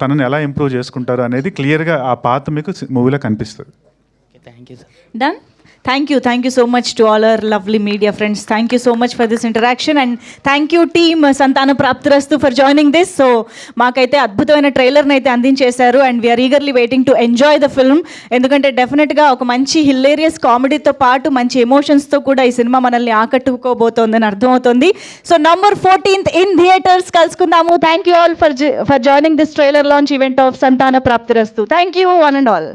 తనని ఎలా ఇంప్రూవ్ చేసుకుంటారు అనేది క్లియర్గా ఆ పాత మీకు మూవీలో కనిపిస్తుంది. Thank you sir. Done? Thank you so much to all our lovely media friends. Thank you so much for this interaction, and thank you team Santana Praptirastu for joining this. So మాకైతే అద్భుతమైన ట్రైలర్ని అయితే అందించేశారు, and we are eagerly waiting to enjoy the film. ఎందుకంటే డెఫినెట్గా ఒక మంచి hilarious కామెడీతో పాటు మంచి ఎమోషన్స్తో కూడా ఈ సినిమా మనల్ని ఆకట్టుకోబోతోందని అర్థమవుతుంది. So November 14th in theatres కలుసుకుందాము. Thank you all for joining this trailer launch event of Santana Praptirastu. Thank you one and all.